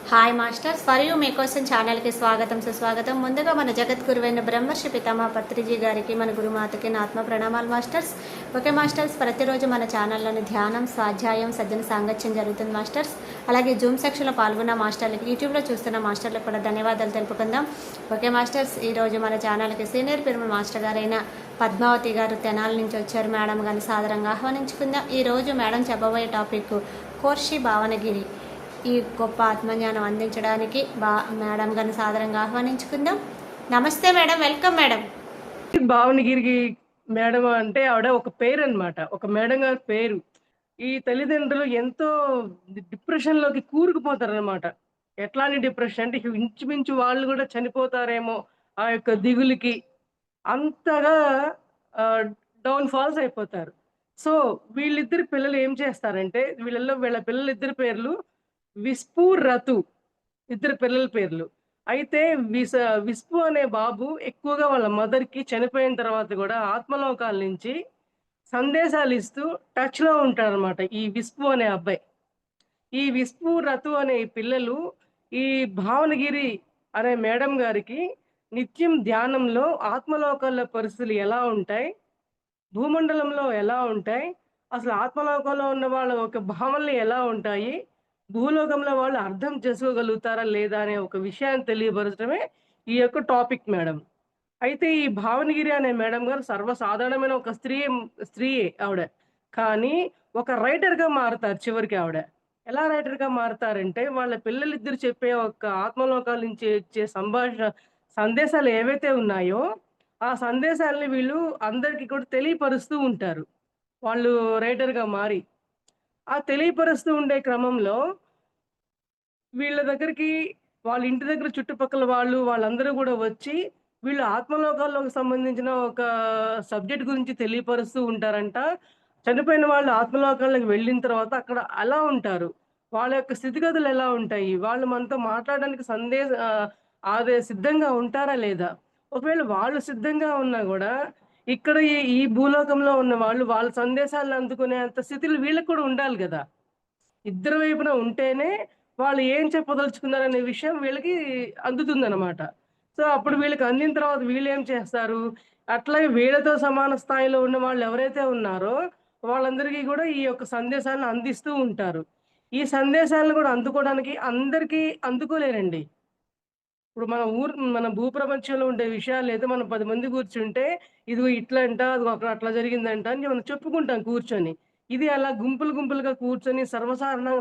Hi masters, for you మీకోసం ఛానల్కి స్వాగతం సుస్వాగతం. ముందుగా మన జగద్గురువైన బ్రహ్మర్షి పితామహ పత్రిజీ గారికి, మన గురుమాతకి నా ఆత్మ ప్రణామాలు మాస్టర్స్. ఓకే మాస్టర్స్, ప్రతిరోజు మన ఛానల్లోని ధ్యానం, స్వాధ్యాయం, సజ్జన సాంగత్యం జరుగుతుంది మాస్టర్స్. అలాగే జూమ్ సెక్షన్లో పాల్గొన్న మాస్టర్లకి, యూట్యూబ్లో చూస్తున్న మాస్టర్లకు కూడా ధన్యవాదాలు తెలుపుకుందాం. ఓకే మాస్టర్స్, ఈరోజు మన ఛానల్కి సీనియర్ పిరమిడ్ మాస్టర్ గారైన పద్మావతి గారు తెనాల నుంచి వచ్చారు. మేడం గారిని సాదరంగా ఆహ్వానించుకుందాం. ఈరోజు మేడం చెప్పబోయే టాపిక్ కోర్షి భావనగిరి. ఈ గొప్ప ఆత్మజ్ఞానం అందించడానికి మేడం గారిని సాదరంగా ఆహ్వానించుకుందాం. నమస్తే మేడం, వెల్కమ్ మేడం. భావనగిరికి మేడం అంటే ఆవిడ ఒక పేరు అనమాట, ఒక మేడం గారి పేరు. ఈ తల్లిదండ్రులు ఎంతో డిప్రెషన్లోకి కూరుకుపోతారనమాట. ఎట్లాంటి డిప్రెషన్ అంటే ఇంచుమించు వాళ్ళు కూడా చనిపోతారేమో ఆ యొక్క దిగులుకి, అంతగా డౌన్ ఫాల్స్ అయిపోతారు. సో వీళ్ళిద్దరు పిల్లలు ఏం చేస్తారంటే, వీళ్ళ పిల్లలిద్దరి పేర్లు విస్పు, రతు, ఇద్దరు పిల్లల పేర్లు. అయితే విస్పు అనే బాబు ఎక్కువగా వాళ్ళ మదర్‌కి చనిపోయిన తర్వాత గూడా ఆత్మలోకాల నుంచి సందేశాలిస్తూ టచ్‌లో ఉంటాడనమాట ఈ విస్పు అనే అబ్బాయి. ఈ విస్పు, రతు అనే ఈ పిల్లలు ఈ భావనగిరి అనే మేడం గారికి నిత్యం ధ్యానంలో ఆత్మలోకాల పరిస్థితులు ఎలా ఉంటాయి? భూమండలంలో ఎలా ఉంటాయి? అసలు ఆత్మలోకంలో ఉన్న వాళ్ళ ఒక భావనలు ఎలా ఉంటాయి? భూలోకంలో వాళ్ళు అర్థం చేసుకోగలుగుతారా లేదా అనే ఒక విషయాన్ని తెలియపరచడమే ఈ యొక్క టాపిక్ మేడం. అయితే ఈ భావనగిరి అనే మేడం గారు సర్వసాధారణమైన ఒక స్త్రీయే ఆవిడ. కానీ ఒక రైటర్‌గా మారతారు చివరికి ఆవిడ. ఎలా రైటర్‌గా మారతారంటే, వాళ్ళ పిల్లలిద్దరు చెప్పే ఒక ఆత్మలోకాల నుంచి ఇచ్చే సందేశాలు ఏవైతే ఉన్నాయో, ఆ సందేశాల్ని వీళ్ళు అందరికీ కూడా తెలియపరుస్తూ ఉంటారు, వాళ్ళు రైటర్‌గా మారి. ఆ తెలియపరుస్తూ ఉండే క్రమంలో వీళ్ళ దగ్గరికి, వాళ్ళ ఇంటి దగ్గర చుట్టుపక్కల వాళ్ళందరూ గూడా వచ్చి, వీళ్ళు ఆత్మలోకాల్లోకి సంబంధించిన ఒక సబ్జెక్ట్ గురించి తెలియపరుస్తూ ఉంటారంట. చనిపోయిన వాళ్ళు ఆత్మలోకాల్లోకి వెళ్ళిన తర్వాత అక్కడ ఎలా ఉంటారు? వాళ్ళ యొక్క స్థితిగతులు ఎలా ఉంటాయి? వాళ్ళు మనతో మాట్లాడడానికి అదే సిద్ధంగా ఉంటారా లేదా? ఒకవేళ వాళ్ళు సిద్ధంగా ఉన్నా గూడా, ఇక్కడ ఈ ఈ భూలోకంలో ఉన్న వాళ్ళు వాళ్ళ సందేశాలను అందుకునేంత స్థితిలో వీళ్ళకి కూడా ఉండాలి గదా! ఇద్దరి వైపున ఉంటేనే వాళ్ళు ఏం చెప్పదలుచుకున్నారనే విషయం వీళ్ళకి అందుతుందనమాట. సో, అప్పుడు వీళ్ళకి అందిన తర్వాత వీళ్ళేం చేస్తారు, అట్లాగే వీళ్ళతో సమాన స్థాయిలో ఉన్న వాళ్ళెవరైతే ఉన్నారో, వాళ్ళందరికీ గూడా ఈ యొక్క సందేశాలను అందిస్తూ ఉంటారు. ఈ సందేశాలను గూడా అందుకోవడానికి అందరికీ అందుకోలేరండి. ఇప్పుడు మన భూప్రపంచంలో ఉండే విషయాలైతే మనం 10 మంది కూర్చుంటే, ఇదిగో ఇట్లంట, అదిగో అక్కడ అట్లా జరిగిందంట అని మనం చెప్పుకుంటాం కూర్చొని. ఇది అలా గుంపులుగా కూర్చొని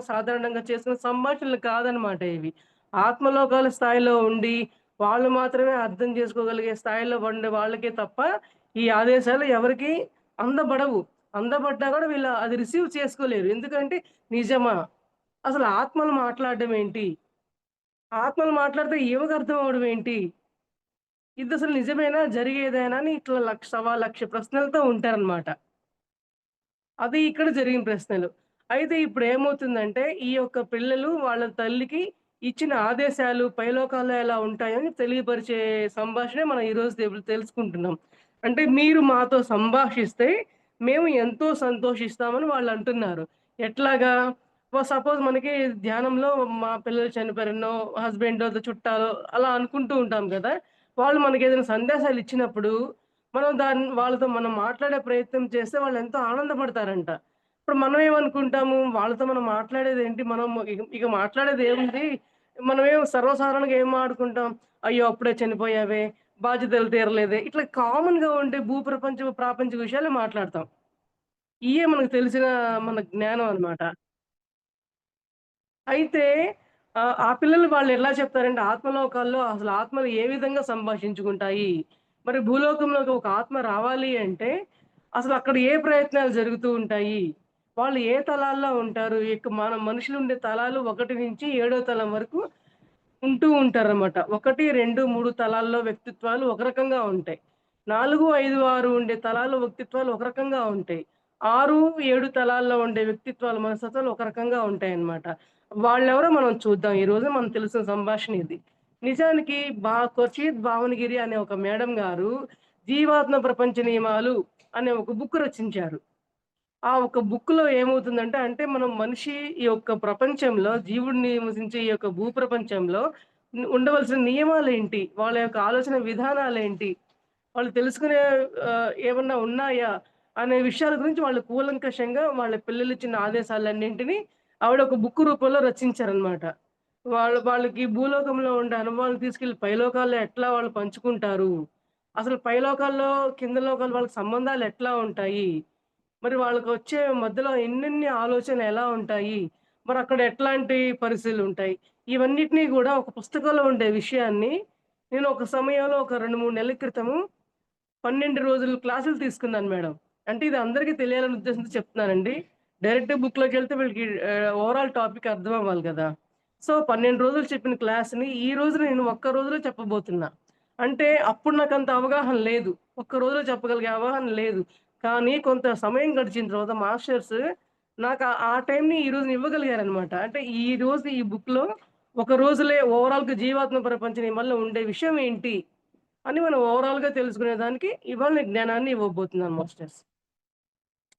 సాధారణంగా చేసిన సంభాషణలు కాదనమాట ఇవి. ఆత్మలోకాల స్థాయిలో ఉండి, వాళ్ళు మాత్రమే అర్థం చేసుకోగలిగే స్థాయిలో ఉండే వాళ్ళకే తప్ప, ఈ ఆదేశాలు ఎవరికీ అందబడవు. అందబడ్డా కూడా వీళ్ళు అది రిసీవ్ చేసుకోలేరు. ఎందుకంటే నిజమా? అసలు ఆత్మలు మాట్లాడడం ఏంటి? ఆత్మలు మాట్లాడితే ఈమెకు అర్థం అవ్వడం ఏంటి? ఇదసలు నిజమేనా? జరిగేదేనా? అని ఇట్లా సవా లక్ష ప్రశ్నలతో ఉంటారనమాట. అది ఇక్కడ జరిగిన ప్రశ్నలు. అయితే ఇప్పుడేమవుతుందంటే, ఈ యొక్క పిల్లలు వాళ్ళ తల్లికి ఇచ్చిన ఆదేశాలు పైలోకాల్లో ఎలా ఉంటాయని తెలియపరిచే సంభాషణే మనం ఈరోజు తెలుసుకుంటున్నాం. అంటే మీరు మాతో సంభాషిస్తే మేము ఎంతో సంతోషిస్తామని వాళ్ళంటున్నారు. ఎట్లాగా? సపోజ్ మనకి ధ్యానంలో మా పిల్లలు చనిపోయారనో, హస్బెండో, చుట్టాలో అలా అనుకుంటూ ఉంటాం గదా! వాళ్ళు మనకేదైనా సందేశాలిచ్చినప్పుడు వాళ్ళతో మనం మాట్లాడే ప్రయత్నం చేస్తే వాళ్ళెంతో ఆనందపడతారంట. ఇప్పుడు మనం ఏమనుకుంటాము, వాళ్ళతో మనం మాట్లాడేదేంటి? మనం ఇక మాట్లాడేదేముంది? మనమేమో సర్వసాధారణంగా ఏం మాట్లాడుకుంటాం? అయ్యో! అప్పుడే చనిపోయావే, బాధ్యతలు తీరలేదే, ఇట్లా కామన్‌గా ఉండే ప్రాపంచిక విషయాలే మాట్లాడతాం. ఇయ్యే మనకు తెలిసిన మన జ్ఞానం అన్నమాట. అయితే ఆ పిల్లలు వాళ్ళెలా చెప్తారంటే, ఆత్మలోకాల్లో అసలు ఆత్మలు ఏ విధంగా సంభాషించుకుంటాయి? మరి భూలోకంలోకి ఒక ఆత్మ రావాలి అంటే, అసలక్కడ ఏ ప్రయత్నాలు జరుగుతూ ఉంటాయి? వాళ్ళు ఏ తలాల్లో ఉంటారు? మనుషులుండే తలాలు 1 నుంచి ఏడో తలం వరకు ఉంటూ ఉంటారనమాట. 1, 2, 3 తలాల్లో వ్యక్తిత్వాలు ఒక రకంగా ఉంటాయి. 4, 5, 6 ఉండే తలాల్లో వ్యక్తిత్వాలు ఒక రకంగా ఉంటాయి. 6, 7 తలాల్లో ఉండే వ్యక్తిత్వాలు, మనస్తత్వాలు ఒక రకంగా ఉంటాయన్నమాట. వాళ్ళెవరో మనం చూద్దాం. ఈరోజు మనకు తెలిసిన సంభాషణ ఇది. నిజానికి ఖుర్షీద్ భావనగిరి అనే ఒక మేడం గారు 'జీవాత్మ ప్రపంచ నియమాలు' అనే ఒక బుక్ రచించారు. ఆ ఒక బుక్‌లో ఏమవుతుందంటే, అంటే మనం మనిషి ఈ యొక్క ప్రపంచంలో జీవుడు నివసించే ఈ యొక్క భూప్రపంచంలో ఉండవలసిన నియమాలేంటి? వాళ్ళ యొక్క ఆలోచన విధానాలేంటి? వాళ్ళు తెలుసుకునే ఏమన్నా ఉన్నాయా? అనే విషయాల గురించి వాళ్ళు కూలంకషంగా వాళ్ళ పిల్లలిచ్చిన ఆదేశాలన్నింటినీ ఆవిడ ఒక బుక్ రూపంలో రచించారనమాట. వాళ్ళకి భూలోకంలో ఉండే అనుభవాలను తీసుకెళ్ళి పైలోకాల్లో ఎట్లా వాళ్ళు పంచుకుంటారు? అసలు పైలోకాల్లో, కింద లోకాలు వాళ్ళకి సంబంధాలు ఎట్లా ఉంటాయి? మరి వాళ్ళకొచ్చే మధ్యలో ఎన్నెన్ని ఆలోచనలు ఎలా ఉంటాయి? మరక్కడ ఎట్లాంటి పరిస్థితులుంటాయి? ఇవన్నిటిని గూడా ఒక పుస్తకంలో ఉండే విషయాన్ని నేను ఒక సమయంలో ఒక 2, 3 నెలల క్రితము 12 రోజులు క్లాసులు తీసుకున్నాను మేడం. అంటే ఇది అందరికీ తెలియాలనే ఉద్దేశంతో చెప్తున్నానండి. డైరెక్ట్ బుక్‌లోకెళ్తే వీళ్ళకి ఓవరాల్ టాపిక్ అర్థం అవ్వాలి గదా! సో, 12 రోజులు చెప్పిన క్లాస్‌ని ఈ రోజు నేను ఒక్క రోజులో చెప్పబోతున్నా. అంటే అప్పుడు నాకంత అవగాహన లేదు. ఒక్క రోజులో చెప్పగలిగే అవగాహన లేదు. కానీ కొంత సమయం గడిచిన తర్వాత మాస్టర్స్ నాకు ఆ టైంని ఈ రోజున ఇవ్వగలిగారనమాట. అంటే ఈరోజు ఈ బుక్‌లో ఒక రోజులే ఓవరాల్‌గా జీవాత్మ ప్రపంచ నియమాల్లో ఉండే విషయం ఏంటి? అని మనం ఓవరాల్‌గా తెలుసుకునేదానికి ఇవాళ నేను జ్ఞానాన్ని ఇవ్వబోతున్నాను మాస్టర్స్.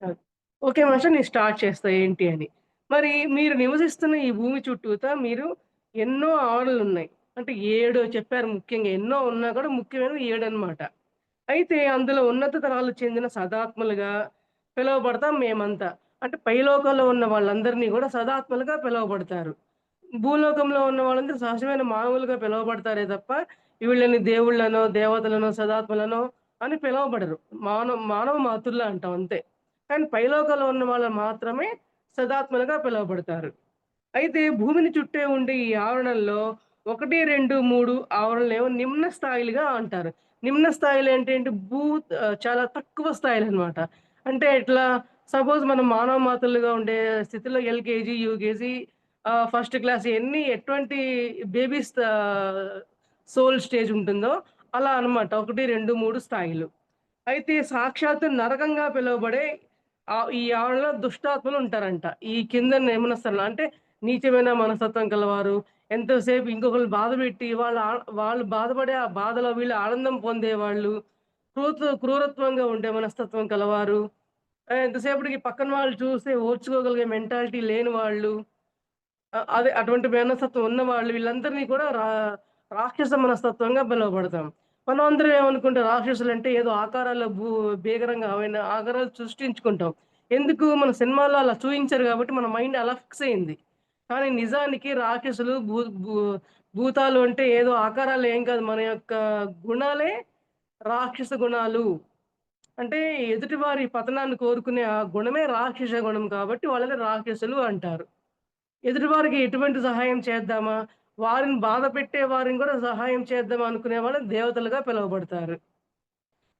అది. ఓకే మాస్టర్ నేను స్టార్ట్ చేస్తా ఏంటి అని. మరి మీరు నివసిస్తున్న ఈ భూమి చుట్టూతా మీరు ఎన్నో ఆవరణలున్నాయి. అంటే 7 చెప్పారు ముఖ్యంగా. ఎన్నో ఉన్నా కూడా ముఖ్యమైనవి 7 అన్నమాట. అయితే అందులో ఉన్నత తరాలకు చెందిన సదాత్మలుగా పిలువబడతాం మేమంతా. అంటే పైలోకంలో ఉన్న వాళ్ళందరినీ గూడా సదాత్మలుగా పిలువబడతారు. భూలోకంలో ఉన్న వాళ్ళందరూ సహజమైన మానవులుగా పిలువబడతారే తప్ప, వీళ్ళని దేవుళ్ళనో, దేవతలనో, సదాత్మలనో అని పిలవబడరు. మానవ మాతృలు అంటాం అంతే. కానీ పైలోకంలో ఉన్న వాళ్ళు మాత్రమే సదాత్మలుగా పిలువబడతారు. అయితే భూమిని చుట్టే ఉండే ఈ ఆవరణల్లో 1, 2, 3 ఆవరణలేమో నిమ్న స్థాయిలుగా అంటారు. నిమ్న స్థాయిలు అంటే ఏంటి? చాలా తక్కువ స్థాయిలనమాట. అంటే ఎట్లా? సపోజ్ మనం మానవ మాతృలుగా ఉండే స్థితిలో ఎల్‌కేజీ, యూకేజీ, ఫస్ట్ క్లాస్ ఇయన్నీ ఎటువంటి బేబీస్ సోల్ స్టేజ్ ఉంటుందో అలా అనమాట. 1, 2, 3 స్థాయిలు. అయితే సాక్షాత్తు నరకంగా పిలువబడే ఈ ఆవరణలో దుష్టాత్మలుంటారంట. ఈ కింద నిమ్నస్థాయిలో అంటే నీచమైన మనస్తత్వం కలవారు, ఎంతసేపు ఇంకొకళ్ళని బాధపెట్టి వాళ్ళు బాధపడే ఆ బాధలో వీళ్ళు ఆనందం పొందేవాళ్ళు, క్రూరత్వంగా ఉండే మనస్తత్వం కలవారు, ఎంతసేపటికి పక్కన వాళ్ళు చూస్తే ఓర్చుకోగలిగే మెంటాలిటీ లేని వాళ్ళు, అదే అటువంటి మనస్తత్వం ఉన్నవాళ్ళు వీళ్ళందరినీ కూడా రాక్షస మనస్తత్వంగా పిలువబడతాం. మనం అందరం ఏమనుకుంటాం రాక్షసులంటే ఏదో ఆకారాల్లో భీకరంగా అవైన ఆకారాలు సృష్టించుకుంటాం. ఎందుకు మన సినిమాల్లో అలా చూయించారు కాబట్టి మన మైండ్ అలా ఫిక్స్ అయింది. కానీ నిజానికి రాక్షసులు, భూ భూ భూతాలు అంటే ఏదో ఆకారాలు ఏం కాదు. మన యొక్క గుణాలే రాక్షస గుణాలు. అంటే ఎదుటివారి పతనాన్ని కోరుకునే ఆ గుణమే రాక్షస గుణం కాబట్టి వాళ్ళని రాక్షసులు అంటారు. ఎదుటివారికి ఎటువంటి సహాయం చేద్దామా? వారిని బాధపెట్టే వారిని కూడా సహాయం చేద్దాం అనుకునే వాళ్ళు దేవతలుగా పిలువబడతారు.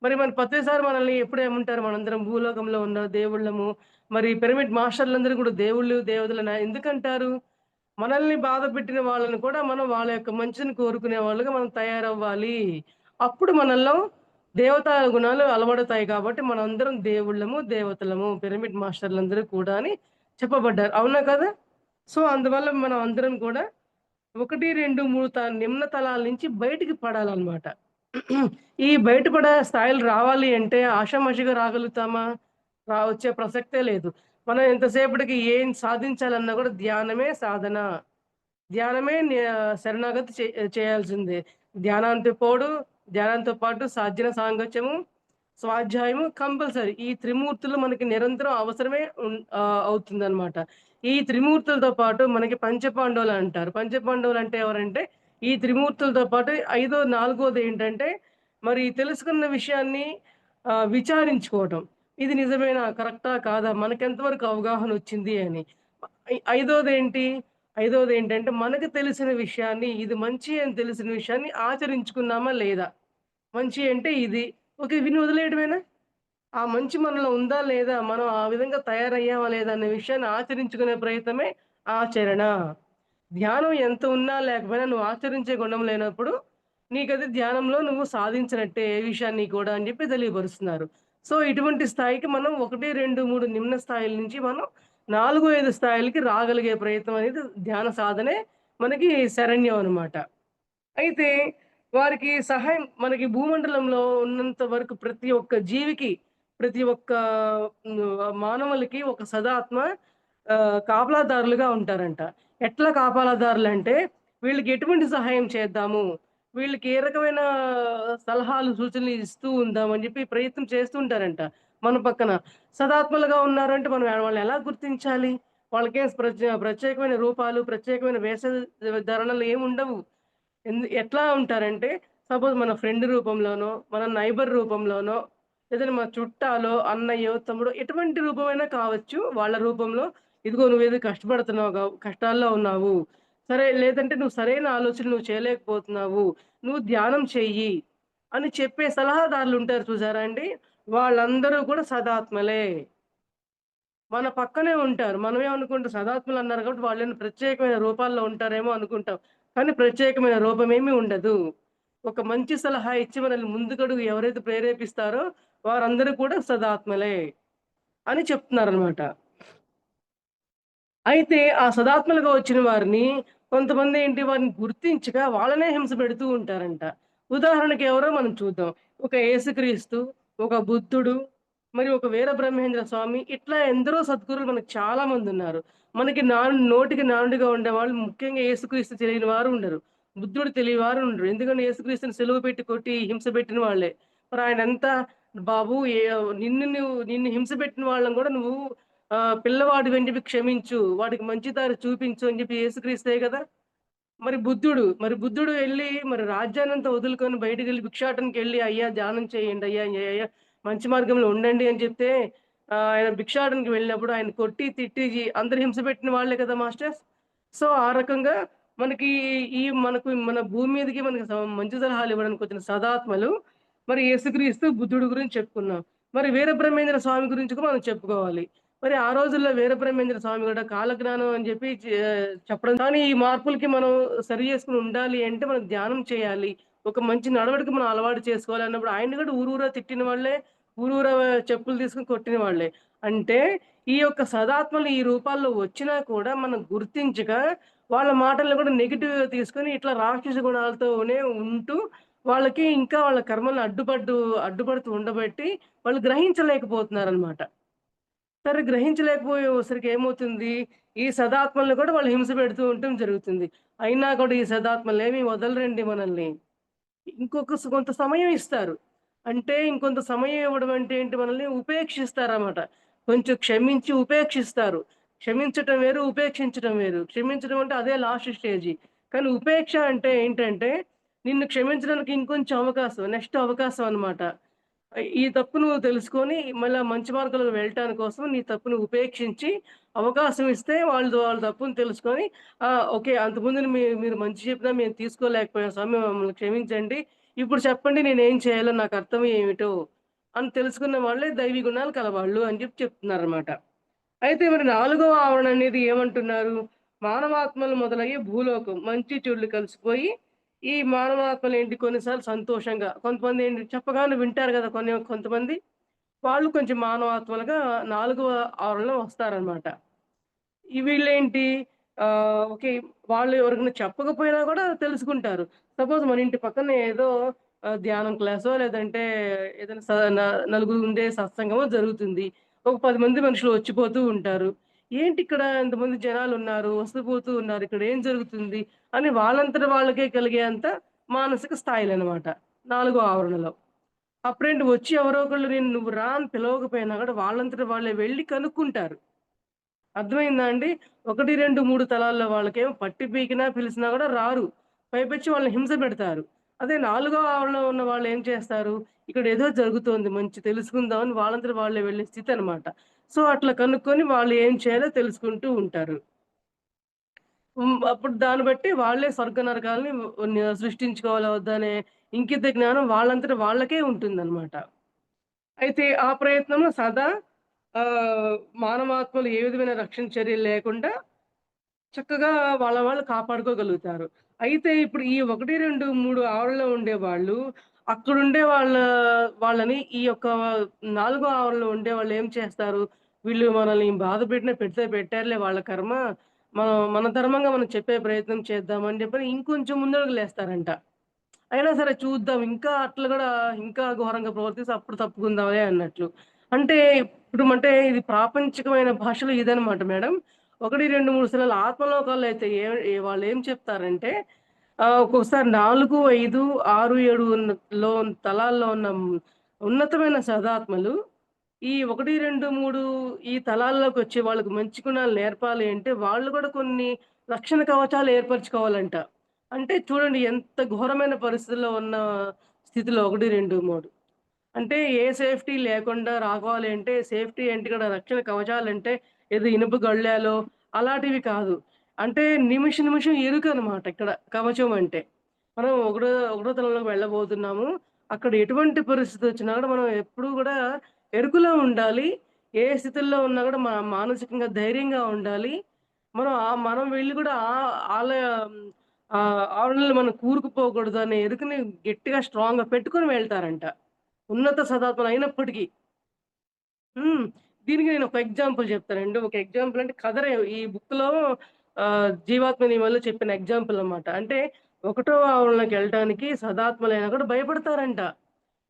మరి ప్రతిసారి మనల్ని ఎప్పుడు ఏమంటారు మనందరం భూలోకంలో ఉన్న దేవుళ్ళము, మరి పిరమిడ్ మాస్టర్లందరూ కూడా దేవుళ్ళు, దేవతలని ఎందుకంటారు? మనల్ని బాధపెట్టిన వాళ్ళని కూడా మనం వాళ్ళ యొక్క మంచిని కోరుకునే వాళ్ళుగా మనం తయారవ్వాలి. అప్పుడు మనలో దేవతా గుణాలు అలవడతాయి కాబట్టి మనందరం దేవుళ్ళము, దేవతలము, పిరమిడ్ మాస్టర్లందరూ కూడా అని చెప్పబడ్డారు. అవునా కదా? సో, అందువల్ల మనం అందరం కూడా 1, 2, 3 నిమ్న తలాల నుంచి బయటికి పడాలన్నమాట. ఈ బయటపడే స్థాయిలు రావాలి అంటే ఆషామాషీగా రాగలుగుతామా? వచ్చే ప్రసక్తే లేదు. మనం ఎంతసేపటికి ఏం సాధించాలన్నా కూడా ధ్యానమే సాధన. ధ్యానమే శరణాగతి చేయాల్సిందే. ధ్యానాంతో పోడు, ధ్యానంతో పాటు సాధ్యన సాంగత్యము, స్వాధ్యాయము కంపల్సరీ. ఈ త్రిమూర్తులు మనకి నిరంతరం అవసరమే అవుతుందనమాట. ఈ త్రిమూర్తులతో పాటు మనకి పంచపాండవులు అంటారు. పంచపాండవులు అంటే ఎవరంటే, ఈ త్రిమూర్తులతో పాటు నాలుగోదేంటంటే, మరి తెలుసుకున్న విషయాన్ని విచారించుకోవటం. ఇది నిజమేనా? కరెక్టా? కాదా? మనకెంత వరకు అవగాహనొచ్చింది అని. ఐదోదేంటి? ఐదోదేంటంటే, మనకు తెలిసిన విషయాన్ని, ఇది మంచి అని తెలిసిన విషయాన్ని ఆచరించుకున్నామా లేదా? మంచి అంటే ఇది. ఓకే. విని వదిలేయడమేనా? ఆ మంచి మనలో ఉందా లేదా? మనం ఆ విధంగా తయారయ్యామా లేదా? అనే విషయాన్ని ఆచరించుకునే ప్రయత్నమే ఆచరణ. ధ్యానం ఎంత ఉన్నా లేకపోయినా నువ్వు ఆచరించే గుణం లేనప్పుడు, నీకది ధ్యానంలో నువ్వు సాధించినట్టే ఏ విషయాన్ని కూడా అని చెప్పి తెలియపరుస్తున్నారు. సో, ఇటువంటి స్థాయికి మనం 1, 2, 3 నిమ్న స్థాయిల నుంచి మనం 4, 5 స్థాయిలకి రాగలిగే ప్రయత్నం అనేది ధ్యాన సాధనే మనకి శరణ్యం అనమాట. అయితే వారికి సహాయం మనకి భూమండలంలో ఉన్నంత వరకు ప్రతి ఒక్క జీవికి ప్రతి ఒక్క మానవులకి ఒక సదాత్మ కాపలాదారులుగా ఉంటారంట. ఎట్లా కాపలాదారులంటే, వీళ్ళకి ఎటువంటి సహాయం చేద్దాము, వీళ్ళకి ఏ రకమైన సలహాలు, సూచనలు ఇస్తూ ఉందాం అని చెప్పి ప్రయత్నం చేస్తూ ఉంటారంట మన పక్కన. సదాత్మలుగా ఉన్నారంటే మనం వాళ్ళని ఎలా గుర్తించాలి? వాళ్ళకేం ప్రత్యేకమైన రూపాలు, ప్రత్యేకమైన ధరణలు ఏముండవు. ఎట్లా ఉంటారంటే, సపోజ్ మన ఫ్రెండ్ రూపంలోనో, మన నైబర్ రూపంలోనో, ఏదైనా మన చుట్టాలో, అన్నయ్యో, తమ్ముడో ఎటువంటి రూపమైనా కావచ్చు. వాళ్ళ రూపంలో ఇదిగో నువ్వేదో కష్టపడుతున్నావు కష్టాల్లో ఉన్నావు. సరే లేదంటే నువ్వు సరైన ఆలోచనలు నువ్వు చేయలేకపోతున్నావు. నువ్వు ధ్యానం చెయ్యి అని చెప్పే సలహాదారులుంటారు చూసారా అండి? వాళ్ళందరూ కూడా సదాత్మలే. మన పక్కనే ఉంటారు. మనమేమనుకుంటాం సదాత్మలన్నారు కాబట్టి వాళ్ళేమైనా ప్రత్యేకమైన రూపాల్లో ఉంటారేమో అనుకుంటాం. కానీ ప్రత్యేకమైన రూపమేమీ ఉండదు. ఒక మంచి సలహా ఇచ్చి మనల్ని ముందుకడుగు ఎవరైతే ప్రేరేపిస్తారో వారందరూ కూడా సదాత్మలే అని చెప్తున్నారనమాట. అయితే ఆ సదాత్మలుగా వచ్చిన వారిని కొంతమందేంటి వారిని గుర్తించక వాళ్ళనే హింస పెడుతూ ఉంటారంట. ఉదాహరణకి ఎవరో మనం చూద్దాం. ఒక యేసుక్రీస్తు, ఒక బుద్ధుడు, మరి ఒక వీరబ్రహ్మేంద్ర స్వామి ఇట్లా ఎందరో సద్గురులు మనకు చాలా మందున్నారు. మనకి నోటికి నానుడిగా ఉండేవాళ్ళు ముఖ్యంగా యేసుక్రీస్తు తెలియని వారు ఉండరు. బుద్ధుడు తెలియని వారు ఉండరు. ఎందుకంటే యేసుక్రీస్తుని సిలువ పెట్టి కొట్టి హింస పెట్టిన వాళ్ళే. మరి ఆయనంతా బాబు నిన్ను హింస పెట్టిన వాళ్ళని గూడా నువ్వు పిల్లవాడివని చెప్పి క్షమించు. వాడికి మంచి దారి చూపించు అని చెప్పి యేసుక్రీస్తే గదా! మరి బుద్ధుడు ఎళ్లి మరి రాజ్యాన్నంతా వదులుకొని బయటికెళ్ళి భిక్షాటనకెళ్ళి అయ్యా ధ్యానం చేయండి అయ్యా, అయ్యా మంచి మార్గంలో ఉండండి అని చెప్తే ఆయన భిక్షాటనకి వెళ్ళినప్పుడు ఆయన కొట్టి, తిట్టి అందరూ హింస పెట్టిన వాళ్ళే కదా మాస్టర్స్. సో, ఆ రకంగా మనకి మనకు మన భూమి మీదకి మనకి మంచి సలహాలు ఇవ్వడానికి వచ్చిన సదాత్మలు మరి యేసుక్రీస్తు, బుద్ధుడు గురించి చెప్పుకున్నాం. మరి వీరబ్రహ్మేంద్ర స్వామి గురించి కూడా మనం చెప్పుకోవాలి. మరి ఆ రోజుల్లో వీరబ్రహ్మేంద్ర స్వామి గూడా కాలజ్ఞానం అని జెప్పి చెప్పడం కానీ ఈ మార్పులకి మనం సరి చేసుకొని ఉండాలి అంటే మనం ధ్యానం చేయాలి. ఒక మంచి నడవడిక మనం అలవాటు చేసుకోవాలి అన్నప్పుడు ఆయన్ని గూడా ఊరూరా తిట్టిన వాళ్ళే, ఊరూరా చెప్పులు తీసుకొని కొట్టిన వాళ్ళే. అంటే ఈ యొక్క సదాత్మలు ఈ రూపాల్లో వచ్చినా కూడా మనం గుర్తించక వాళ్ళ మాటలను గూడా నెగెటివ్‌గా తీసుకొని ఇట్లా రాక్షస గుణాలతోనే ఉంటూ వాళ్ళకి ఇంకా వాళ్ళ కర్మలను అడ్డుపడుతూ ఉండబట్టి వాళ్ళు గ్రహించలేకపోతున్నారనమాట. సరే గ్రహించలేకపోయేసరికి ఏమవుతుంది, ఈ సదాత్మల్ని కూడా వాళ్ళు హింస పెడుతూ ఉండటం జరుగుతుంది. అయినా కూడా ఈ సదాత్మలేమి వదలరండి మనల్ని. కొంత సమయం ఇస్తారు. అంటే ఇంకొంత సమయం ఇవ్వడం అంటే ఏంటి మనల్ని ఉపేక్షిస్తారన్నమాట. కొంచెం క్షమించి ఉపేక్షిస్తారు. క్షమించటం వేరు, ఉపేక్షించటం వేరు. క్షమించడం అంటే అదే లాస్ట్ స్టేజి. కానీ ఉపేక్ష అంటే ఏంటంటే నిన్ను క్షమించడానికి ఇంకొంచెం అవకాశం, నెక్స్ట్ అవకాశం అన్నమాట. ఈ తప్పు నువ్వు తెలుసుకొని మళ్ళా మంచి మార్గంలో వెళ్ళటాని కోసం నీ తప్పుని ఉపేక్షించి అవకాశం ఇస్తే వాళ్ళు వాళ్ళ తప్పుని తెలుసుకొని ఓకే. అంతకుముందు మీరు మంచి చెప్పినా మేము తీసుకోలేకపోయాం స్వామి మమ్మల్ని క్షమించండి. ఇప్పుడు చెప్పండి నేనేం చేయాలో నాకు అర్థం ఏమిటో అని తెలుసుకున్న వాళ్ళే దైవీ గుణాలు కలవాళ్ళు అని చెప్తున్నారనమాట. అయితే మరి నాలుగవ ఆవరణ అనేది ఏమంటున్నారు? మానవాత్మలు మొదలయ్యే భూలోకం. మంచి చెడులు కలిసిపోయి ఈ మానవాత్మలేంటి కొన్నిసార్లు సంతోషంగా కొంతమందేంటి చెప్పగానే వింటారు గదా! కొంతమంది. వాళ్ళు కొంచెం మానవాత్మలుగా నాలుగవ ఆవరణలో వస్తారనమాట. వీళ్ళేంటి ఓకే. వాళ్ళు ఎవరికైనా చెప్పకపోయినా గూడా తెలుసుకుంటారు. సపోజ్ మన ఇంటి పక్కన ఏదో ధ్యానం క్లాసో లేదంటే ఏదైనా నలుగురు ఉండే సత్సంగమో జరుగుతుంది. ఒక 10 మంది మనుషులు వచ్చిపోతూ ఉంటారు. ఏంటిక్కడ ఇంతమంది జనాలున్నారు, వస్తూ పోతూ ఉన్నారు. ఇక్కడ ఏం జరుగుతుంది? అని వాళ్ళంతట వాళ్ళకే కలిగేంత మానసిక స్థాయిలనమాట. నాలుగో ఆవరణలో. అప్పుడేంటి వచ్చి ఎవరో ఒకళ్ళు నువ్వు రా అని పిలవకపోయినా గూడా వాళ్ళంతట వాళ్ళే వెళ్లి కనుక్కుంటారు. అర్థమైందా అండి? 1, 2, 3 తలాల్లో వాళ్ళకేమో పట్టి పీకినా, పిలిసినా గూడా రారు. పైపెచ్చి వాళ్ళని హింస పెడతారు. అదే నాలుగో ఆవరణలో ఉన్న వాళ్ళేం చేస్తారు, ఇక్కడేదో జరుగుతోంది మంచి తెలుసుకుందామని వాళ్ళంతట వాళ్ళే వెళ్ళే స్థితనమాట. సో, అట్లా కనుక్కొని వాళ్ళు ఏం చేయాలో తెలుసుకుంటూ ఉంటారు. అప్పుడు దాన్ని బట్టి వాళ్ళే స్వర్గ నరకాలని సృష్టించుకోవాలా వద్దా అనే ఇంకిత జ్ఞానం వాళ్ళంతట వాళ్ళకే ఉంటుందనమాట. అయితే ఆ ప్రయత్నంలో సదా మానవాత్మలు ఏ విధమైన రక్షణ చర్యలు లేకుండా చక్కగా వాళ్ళ వాళ్ళు కాపాడుకోగలుగుతారు. అయితే ఇప్పుడు ఈ 1, 2, 3 ఆవరణలో ఉండేవాళ్ళు, అక్కడుండే వాళ్ళని ఈ యొక్క నాలుగో ఆవరణలో ఉండేవాళ్ళు ఏం చేస్తారు? వీళ్ళు మనల్ని బాధ పెట్టినా పెడితే పెట్టారులే వాళ్ళ కర్మ. మన ధర్మంగా మనం చెప్పే ప్రయత్నం చేద్దాం అని చెప్పని ఇంకొంచెం ముందడుగులేస్తారంట. అయినా సరే చూద్దాం ఇంకా అట్లా గూడా ఇంకా ఘోరంగా ప్రవర్తిస్తే అప్పుడు తప్పుకుందాంలే అన్నట్లు. అంటే ఇప్పుడు అంటే ఇది ప్రాపంచికమైన భాషలో ఇదనమాట మేడం. 1, 2, 3 సార్లు ఆత్మలోకాల్లో అయితే వాళ్ళేం చెప్తారంటే ఒక్కొక్కసారి 4, 5, 6, 7 ఉన్న తలాల్లో ఉన్న ఉన్నతమైన సదాత్మలు ఈ 1, 2, 3 ఈ తలాల్లోకొచ్చి వాళ్ళకి మంచి గుణాలు నేర్పాలి అంటే వాళ్ళు కూడా కొన్ని రక్షణ కవచాలు ఏర్పరచుకోవాలంట. అంటే చూడండి ఎంత ఘోరమైన పరిస్థితుల్లో ఉన్న స్థితిలో 1, 2, 3. అంటే ఏ సేఫ్టీ లేకుండా రావాలి అంటే సేఫ్టీ ఏంటి ఇక్కడ రక్షణ కవచాలంటే ఏదో ఇనుప గళ్ళాలో అలాంటివి కాదు. అంటే నిమిషం ఎరుకనమాట ఇక్కడ కవచం అంటే. మనం ఒకటో తలంలోకి వెళ్ళబోతున్నాము. అక్కడ ఎటువంటి పరిస్థితి వచ్చినా కూడా మనం ఎప్పుడూ గూడా ఎరుకులో ఉండాలి. ఏ స్థితిలో ఉన్నా గూడా మానసికంగా ధైర్యంగా ఉండాలి. మనం వెళ్లి గూడా ఆవరణలో మనం కూరుకుపోకూడదు అనే ఎరుకని గట్టిగా స్ట్రాంగ్‌గా పెట్టుకొని వెళ్తారంట. ఉన్నత సదాత్మలు అయినప్పటికీ. హ్మ్. దీనికి నేను ఒక ఎగ్జాంపుల్ చెప్తానండి. ఒక ఎగ్జాంపుల్ అంటే కథనే ఈ బుక్‌లో 'జీవాత్మ నియమాల్లో' చెప్పిన ఎగ్జాంపుల్ అన్నమాట. అంటే ఒకటో ఆవరణలోకెళ్ళటానికి సదాత్మలైనా కూడా భయపడతారంట.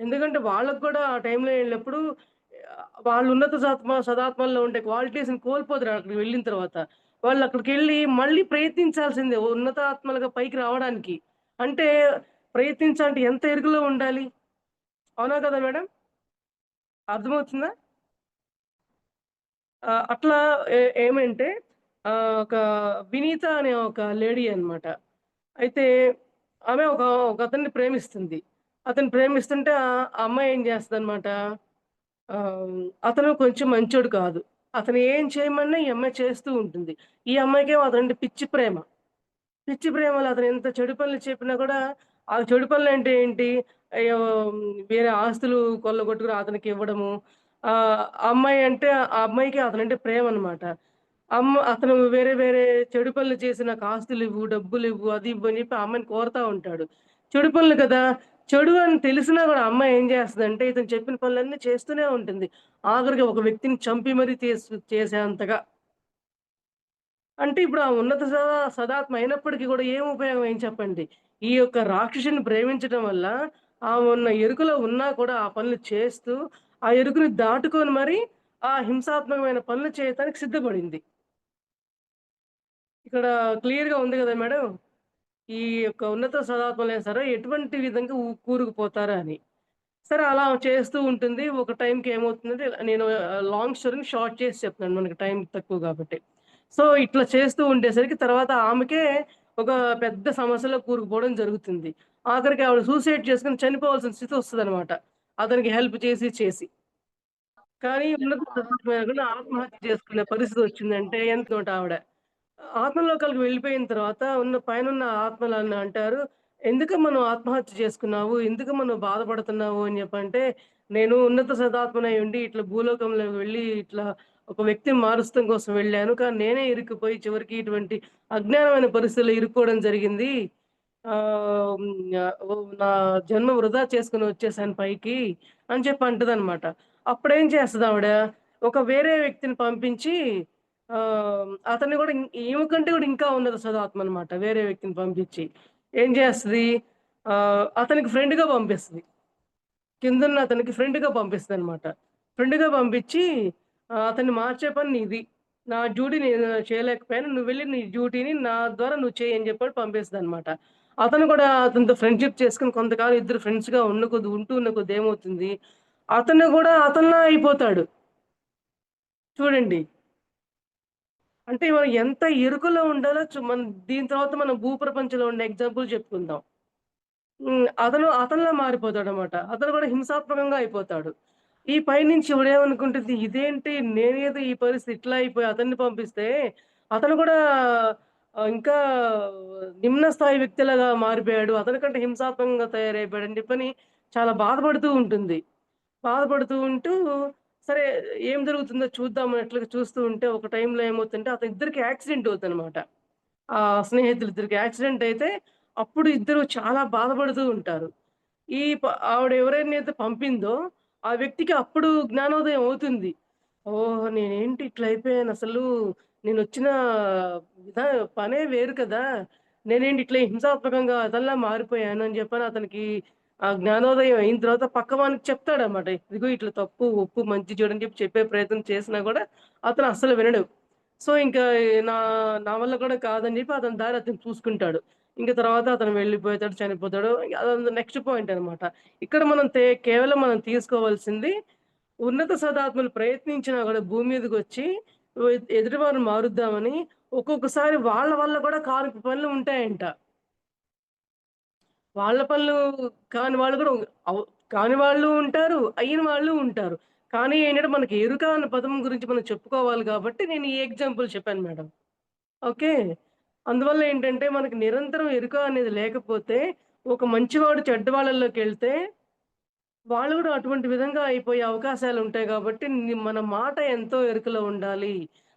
ఎందుకంటే వాళ్ళకి కూడా ఆ టైంలో ఎళ్ళినప్పుడు వాళ్ళు ఉన్నత సదాత్మల్లో ఉండే క్వాలిటీస్‌ని కోల్పోతారు అక్కడికి వెళ్ళిన తర్వాత. వాళ్ళు అక్కడికెళ్ళి మళ్ళీ ప్రయత్నించాల్సిందే ఉన్నత ఆత్మలుగా పైకి రావడానికి. అంటే ప్రయత్నించాలంటే ఎంత ఎరుకులో ఉండాలి? అవునా కదా మేడం? అర్థమవుతుందా? అట్లా ఏమంటే ఒక వినీత అనే ఒక లేడీ అన్నమాట. అయితే ఆమె ఒకతన్ని ప్రేమిస్తుంది. అతన్ని ప్రేమిస్తుంటే ఆ అమ్మాయి ఏం చేస్తదన్నమాట, అతను కొంచెం మంచోడు కాదు. అతను ఏం చేయమన్నా ఈ అమ్మాయి చేస్తూ ఉంటుంది. ఈ అమ్మాయికేమో అతనంటే పిచ్చి ప్రేమ. పిచ్చి ప్రేమలో అతను ఎంత చెడు పనులు చెప్పినా కూడా, ఆ చెడు పనులంటే ఏంటి? అయ్యో! వేరే ఆస్తులు కొల్లగొట్టుకొని అతనికివ్వడము. ఆ అమ్మాయి అంటే ఆ అమ్మాయికి అతనంటే ప్రేమనమాట. అతను వేరే వేరే చెడు పనులు చేసి నాకు ఆస్తులివ్వు, డబ్బులివ్వు, అది ఇవ్వు అని చెప్పి ఆ అమ్మాయిని కోరతా ఉంటాడు. చెడు పనులు కదా! చెడు అని తెలిసినా గూడా ఆ అమ్మాయి ఏం చేస్తదంటే ఇతను చెప్పిన పనులన్నీ చేస్తూనే ఉంటుంది. ఆఖరికి ఒక వ్యక్తిని చంపి మరీ చేసేంతగా. అంటే ఇప్పుడు ఆ ఉన్నత సదాత్మ అయినప్పటికీ గూడా ఏం ఉపయోగం ఏం చెప్పండి? ఈ యొక్క రాక్షసుడిని ప్రేమించటం వల్ల ఆమె ఉన్న ఎరుకలో ఉన్నా కూడా ఆ పనులు చేస్తూ, ఆ ఎరుకుని దాటుకొని మరి ఆ హింసాత్మకమైన పనులు చేయటానికి సిద్ధపడింది. ఇక్కడ క్లియర్‌గా ఉంది గదా మేడం! ఈ యొక్క ఉన్నత సదాత్మలైనా సరే ఎటువంటి విధంగా కూరుకుపోతారా అని. సరే అలా చేస్తూ ఉంటుంది. ఒక టైంకి ఏమవుతుందంటే నేను లాంగ్ స్టోరీని షార్ట్ చేసి చెప్తున్నాను. మనకి టైం తక్కువ కాబట్టి. సో, ఇట్లా చేస్తూ ఉండేసరికి తర్వాత ఆమెకే ఒక పెద్ద సమస్యలో కూరుకుపోవడం జరుగుతుంది. ఆఖరికి ఆవిడ సూసైడ్ చేసుకొని చనిపోవాల్సిన స్థితి వస్తదనమాట. అతనికి హెల్ప్ చేసి. కానీ ఉన్నత స్థితిలో ఆత్మహత్య చేసుకునే పరిస్థితి వచ్చిందంటే ఎంతోటి ఆవిడ. ఆత్మలోకాలకు వెళ్ళిపోయిన తర్వాత పైనున్న ఆత్మలన్నీ అంటారు, "ఎందుకమ్మా నువ్వు ఆత్మహత్య చేసుకున్నావు? ఎందుకమ్మా నువ్వు బాధపడుతున్నావు?" అని చెప్పంటే, "నేను ఉన్నత సదాత్మనై ఉండి ఇట్లా భూలోకంలోకి వెళ్ళి ఇట్లా ఒక వ్యక్తిని మారుస్తం కోసం వెళ్ళాను. కానీ నేనే ఇరుక్కుపోయి చివరికి ఇటువంటి అజ్ఞానమైన పరిస్థితుల్లో ఇరుక్కోవడం జరిగింది. నా జన్మ వృధా చేసుకొని వచ్చేసాను పైకి" అని చెప్పి అంటదనమాట. అప్పుడేం చేస్తదావిడ, ఒక వేరే వ్యక్తిని పంపించి అతన్ని గూడా ఈమె కంటే గూడా ఇంకా ఉన్నత సదాత్మనమాట. వేరే వ్యక్తిని పంపించి. ఏం చేస్తది, అతనికి ఫ్రెండ్‌గా పంపిస్తది. కిందున్న అతనికి ఫ్రెండ్‌గా పంపిస్తదనమాట. ఫ్రెండ్‌గా పంపించి అతన్ని మార్చే పని నీది. నా డ్యూటీ నేను చేయలేకపోయాను. నువ్వెళ్లి నీ డ్యూటీని నా ద్వారా నువ్వు చెయ్యి అని చెప్పి పంపిస్తదనమాట. అతను కూడా అతనితో ఫ్రెండ్‌షిప్ చేసుకొని కొంతకాలం ఇద్దరు ఫ్రెండ్స్‌గా ఉంటూ ఉన్న కొద్దీ ఏమవుతుంది, అతను గూడా అతనిలా అయిపోతాడు. చూడండి. అంటే మనం ఎంత ఇరుకులో ఉండాలో దీని తర్వాత మనం భూప్రపంచంలో ఉండే ఎగ్జాంపుల్ చెప్పుకుందాం. అతనిలా మారిపోతాడనమాట. అతను కూడా హింసాత్మకంగా అయిపోతాడు. ఈ పైనుంచి ఈవిడేమనుకుంటది, ఇదేంటి నేనేదో ఈ పరిస్థితి ఇట్లా అయిపోయి అతన్ని పంపిస్తే, అతను కూడా ఇంకా నిమ్న స్థాయి వ్యక్తిలాగా మారిపోయాడు. అతనికంటే హింసాత్మకంగా తయారైపోయాడని చెప్పని చాలా బాధపడుతూ ఉంటుంది. బాధపడుతూ ఉంటూ, సరే ఏం జరుగుతుందో చూద్దాం అన్నట్లుగా చూస్తూ ఉంటే, ఒక టైంలో ఏమవుతుందంటే ఇద్దరికి యాక్సిడెంట్ అవుద్దనమాట. స్నేహితులిద్దరికి యాక్సిడెంట్ అయితే, అప్పుడు ఇద్దరు చాలా బాధపడుతూ ఉంటారు. ఈ ప ఆవిడ ఎవరైనైతే పంపిందో, ఆ వ్యక్తికి అప్పుడు జ్ఞానోదయం అవుతుంది. ఓహ్! నేనేంటి ఇట్లా అయిపోయానసలు. నేనొచ్చిన విధా పనే వేరు కదా! నేనేంటి ఇట్లా హింసాత్మకంగా అతనిలా మారిపోయాను అని చెప్పని అతనికి ఆ జ్ఞానోదయం అయిన తర్వాత పక్కవానికి చెప్తాడనమాట. ఇదిగో ఇట్లా తప్పు, ఒప్పు, మంచి, చెడు అని చెప్పే ప్రయత్నం చేసినా గూడా అతను అస్సలు వినడు. సో, ఇంకా నా నా వల్ల కూడా కాదని చెప్పి అతని దారి అతను చూసుకుంటాడు. ఇంక తర్వాత అతను వెళ్ళిపోతాడు, చనిపోతాడు. అదొక నెక్స్ట్ పాయింట్ అనమాట. ఇక్కడ మనం కేవలం మనం తీసుకోవాల్సింది ఉన్నత సదాత్మలు ప్రయత్నించినా గూడా భూమి మీదకొచ్చి ఎదుటివారిని మారుద్దామని ఒక్కొక్కసారి వాళ్ళ వల్ల కూడా కాని పనులు ఉంటాయంట. వాళ్ళ పనులు కాని వాళ్ళు కూడా అవ్ కాని వాళ్ళు ఉంటారు. అయిన వాళ్ళు ఉంటారు. కానీ ఏంటంటే మనకి ఎరుక అన్న పదం గురించి మనం చెప్పుకోవాలి కాబట్టి నేను ఈ ఎగ్జాంపుల్ చెప్పాను మేడం. ఓకే. అందువల్ల ఏంటంటే మనకి నిరంతరం ఎరుక అనేది లేకపోతే ఒక మంచివాడు చెడ్డవాళ్ళలోకెళ్తే వాళ్ళు గూడా అటువంటి విధంగా అయిపోయే అవకాశాలుంటాయి గాబట్టి, మన మాట ఎంతో ఎరుకలో ఉండాలి.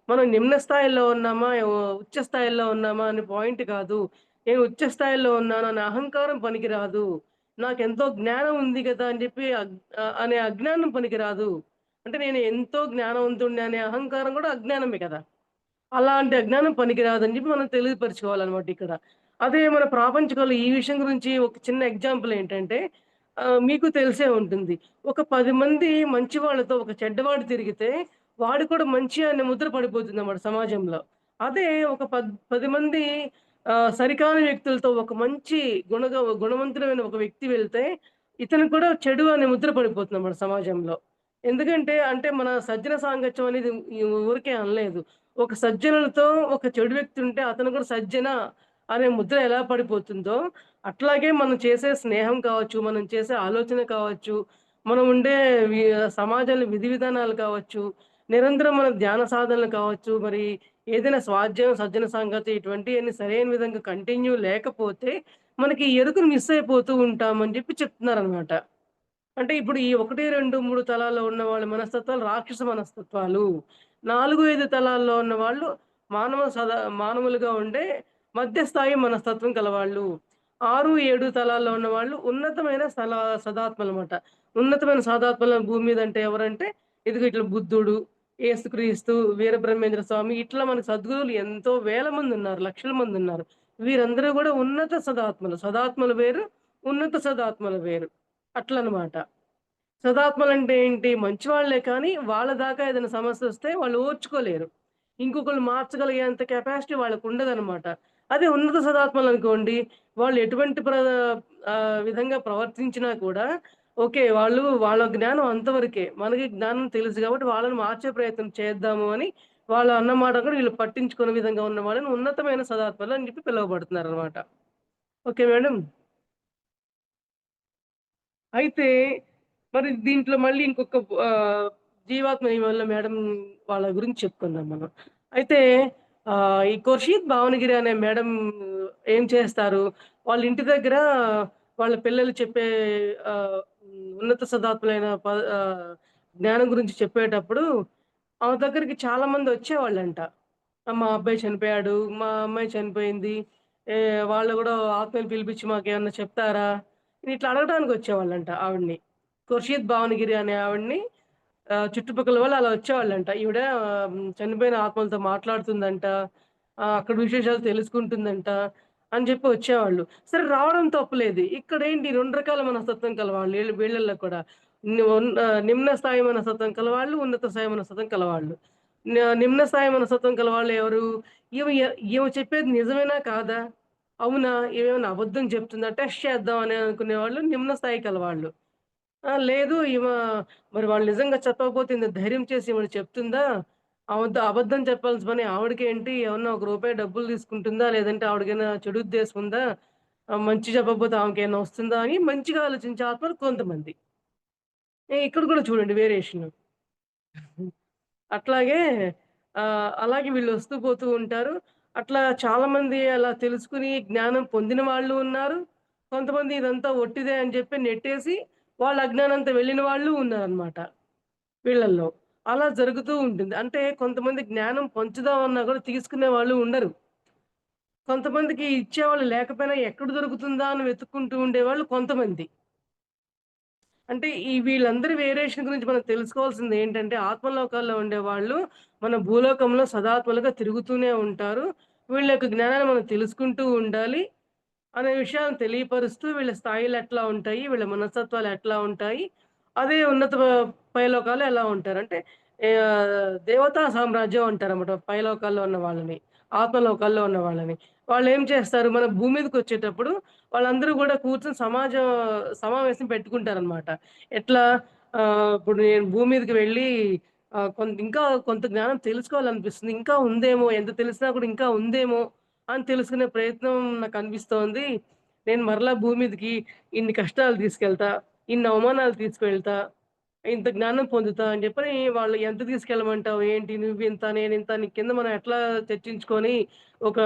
మనం నిమ్న స్థాయిలో ఉన్నామా, ఉచ్చ స్థాయిలో ఉన్నామా అనే పాయింట్ కాదు. నేను ఉచ్చ స్థాయిలో ఉన్నాను అనే అహంకారం పనికిరాదు. నాకెంతో జ్ఞానం ఉంది గదా! అని జెప్పి అనే అజ్ఞానం పనికిరాదు. అంటే నేను ఎంతో జ్ఞానవంతుడిని అనే అహంకారం గూడా అజ్ఞానమే కదా! అలాంటి అజ్ఞానం పనికిరాదని జెప్పి మనం తెలియపరుచుకోవాలనమాట ఇక్కడ. అదే మన ప్రాపంచికంలో ఈ విషయం గురించి ఒక చిన్న ఎగ్జాంపుల్ ఏంటంటే మీకు తెలిసే ఉంటుంది. ఒక 10 మంది మంచి వాళ్ళతో ఒక చెడ్డవాడు తిరిగితే వాడు కూడా మంచి అనే ముద్ర పడిపోతుందన్నమాట సమాజంలో. అదే ఒక 10 మంది సరికాని వ్యక్తులతో ఒక మంచి గుణవంతుడమైన ఒక వ్యక్తి వెళ్తే ఇతనికి కూడా చెడు అనే ముద్ర పడిపోతుందన్నమాట సమాజంలో. ఎందుకంటే అంటే మన సజ్జన సాంగత్యం అనేది ఊరికే అనలేదు. ఒక సజ్జనులతో ఒక చెడు వ్యక్తి ఉంటే అతను కూడా సజ్జన అనే ముద్ర ఎలా పడిపోతుందో, అట్లాగే మనం చేసే స్నేహం కావచ్చు, మనం చేసే ఆలోచన కావచ్చు, మనం ఉండే వి సమాజంలో విధి విధానాలు కావచ్చు, నిరంతరం మన ధ్యాన సాధనలు కావచ్చు, మరి ఏదైనా స్వాధ్యాయం, సజ్జన సంగతి ఇటువంటియన్నీ సరైన విధంగా కంటిన్యూ లేకపోతే, మనకి ఈ ఎరుకను మిస్ అయిపోతూ ఉంటామని జెప్పి చెప్తున్నారనమాట. అంటే ఇప్పుడు ఈ 1, 2, 3 తలాల్లో ఉన్న వాళ్ళ మనస్తత్వాలు రాక్షస మనస్తత్వాలు. 4, 5 తలాల్లో ఉన్నవాళ్ళు మానవులుగా ఉండే మధ్య స్థాయి మనస్తత్వం కలవాళ్ళు. 6, 7 తలాల్లో ఉన్నవాళ్ళు ఉన్నతమైన సదాత్మలమాట. ఉన్నతమైన సదాత్మలు భూమి మీద అంటే ఎవరంటే ఇదిగో ఇట్లా బుద్ధుడు, యేసుక్రీస్తు, వీరబ్రహ్మేంద్ర స్వామి ఇట్లా మనకు సద్గురువులు ఎంతో వేల మందున్నారు. లక్షల మందున్నారు. వీరందరూ గూడా ఉన్నత సదాత్మలు. సదాత్మలు వేరు, ఉన్నత సదాత్మలు వేరు. అట్లనమాట. సదాత్మలంటే ఏంటి? మంచివాళ్ళే కానీ, వాళ్ళ దాకా ఏదైనా సమస్యొస్తే వాళ్ళు ఓర్చుకోలేరు. ఇంకొకళ్ళు మార్చగలిగేంత కెపాసిటీ వాళ్ళకుండదనమాట. అదే ఉన్నత సదాత్మలనుకోండి, వాళ్ళు ఎటువంటి విధంగా ప్రవర్తించినా కూడా, ఓకే. వాళ్ళ జ్ఞానం అంతవరకే. మనకి జ్ఞానం తెలుసు గాబట్టి, వాళ్ళని మార్చే ప్రయత్నం చేద్దాము అని, వాళ్ళు అన్న మాట కూడా వీళ్ళు పట్టించుకోని విధంగా ఉన్న వాళ్ళని ఉన్నతమైన సదాత్మలు అని జెప్పి పిలువబడుతున్నారనమాట. Okay madam. అయితే మరి దీంట్లో మళ్ళీ ఇంకొక జీవాత్మ నియమంలో మేడం వాళ్ళ గురించి చెప్పుకుందాం మనం. అయితే ఈ ఖుర్షీద్ భావనగిరి అనే మేడం ఏం చేస్తారు? వాళ్ళ ఇంటి దగ్గర వాళ్ళ పిల్లలు చెప్పే ఉన్నత సదాత్ములైన జ్ఞానం గురించి చెప్పేటప్పుడు ఆమె దగ్గరికి చాలా మందొచ్చేవాళ్ళంట. మా అబ్బాయి చనిపోయాడు. మా అమ్మాయి చనిపోయింది. వాళ్ళు గూడా ఆత్మని పిలిపించి మాకేమన్నా చెప్తారా? ఇట్లా అడగటానికొచ్చేవాళ్ళంట ఆవిడని. ఖుర్షీద్ భావనగిరి అనే ఆవిడని చుట్టుపక్కల వాళ్ళు అలా వచ్చేవాళ్ళంట. ఈవిడ చనిపోయిన ఆత్మలతో మాట్లాడుతుందంట. అక్కడ విశేషాలు తెలుసుకుంటుందంట అని చెప్పి వచ్చేవాళ్ళు. సరే రావడం తప్పులేదు. ఇక్కడేంటి 2 రకాల మనస్తత్వం కలవాళ్ళు వీళ్ళల్లో కూడా. నిమ్న స్థాయి మనస్తత్వం కలవాళ్ళు, ఉన్నత స్థాయి మనస్తత్వం కలవాళ్ళు. నిమ్న స్థాయి మనస్తత్వం కలవాళ్ళు ఎవరు? ఈమె చెప్పేది నిజమేనా? కాదా? అవునా? ఈమేమన్నా అబద్ధం చెప్తుందా? టెస్ట్ చేద్దాం అని అనుకునేవాళ్ళు నిమ్న స్థాయి కలవాళ్ళు. లేదు మరి వాళ్ళు నిజంగా చెప్పకపోతే ఇంత ధైర్యం చేసి ఈవిడ చెప్తుందా? అబద్ధం చెప్పాల్సిన పని ఆవిడకేంటి? ఏమన్నా ఒక రూపాయి డబ్బులు తీసుకుంటుందా? లేదంటే ఆవిడకేమైనా చెడు ఉద్దేశం ఉందా? మంచి చెప్పకపోతే ఆమెకేమన్నా వస్తుందా? అని మంచిగా ఆలోచించే ఆత్మలు కొంతమంది. ఇక్కడ కూడా చూడండి వేరియేషను. అట్లాగే అలాగే వీళ్ళొస్తూ పోతూ ఉంటారు. అట్లా చాలామంది అలా తెలుసుకొని జ్ఞానం పొందిన వాళ్ళు ఉన్నారు. కొంతమంది ఇదంతా ఒట్టిదే అని చెప్పి నెట్టేసి వాళ్ళ అజ్ఞానంతో వెళ్ళిన వాళ్ళు ఉన్నారనమాట వీళ్ళల్లో. అలా జరుగుతూ ఉంటుంది. అంటే కొంతమంది జ్ఞానం పంచుదామన్నా కూడా తీసుకునే వాళ్ళు ఉండరు. కొంతమందికి ఇచ్చేవాళ్ళు లేకపోయినా ఎక్కడ దొరుకుతుందా అని వెతుక్కుంటూ ఉండేవాళ్ళు కొంతమంది. అంటే వీళ్ళందరి వేరియేషన్ గురించి మనం తెలుసుకోవాల్సిందేంటంటే, ఆత్మలోకాల్లో ఉండేవాళ్ళు మన భూలోకంలో సదాత్మలుగా తిరుగుతూనే ఉంటారు. వీళ్ళ యొక్క జ్ఞానాన్ని మనం తెలుసుకుంటూ ఉండాలి. అనే విషయాన్ని తెలియపరుస్తూ వీళ్ళ స్థాయిలు ఎట్లా ఉంటాయి, వీళ్ళ మనస్తత్వాలు ఎట్లా ఉంటాయి, అదే ఉన్నత పైలోకాలు ఎలా ఉంటారు. అంటే దేవతా సామ్రాజ్యం అంటారన్నమాట పైలోకాల్లో ఉన్న వాళ్ళని, ఆత్మలోకాల్లో ఉన్న వాళ్ళని. వాళ్ళేం చేస్తారు, మన భూమి మీదకొచ్చేటప్పుడు వాళ్ళందరూ గూడా కూర్చొని సమావేశం పెట్టుకుంటారనమాట. ఎట్లా ఇప్పుడు నేను భూమి మీదకి వెళ్ళి ఇంకా కొంత జ్ఞానం తెలుసుకోవాలనిపిస్తుంది. ఇంకా ఉందేమో, ఎంత తెలిసినా కూడా ఇంకా ఉందేమో అని తెలుసుకునే ప్రయత్నం నాకనిపిస్తోంది. నేను మరలా భూమి మీదకి ఇన్ని కష్టాలు తీసుకెళ్తా, ఇన్ని అవమానాలు తీసుకువెళ్తా, ఇంత జ్ఞానం పొందుతా అని చెప్పని వాళ్ళు ఎంత తీసుకెళ్ళమంటావు? ఏంటి నువ్వింత, నేనింత అని కింద మనం ఎట్లా చర్చించుకొని ఒక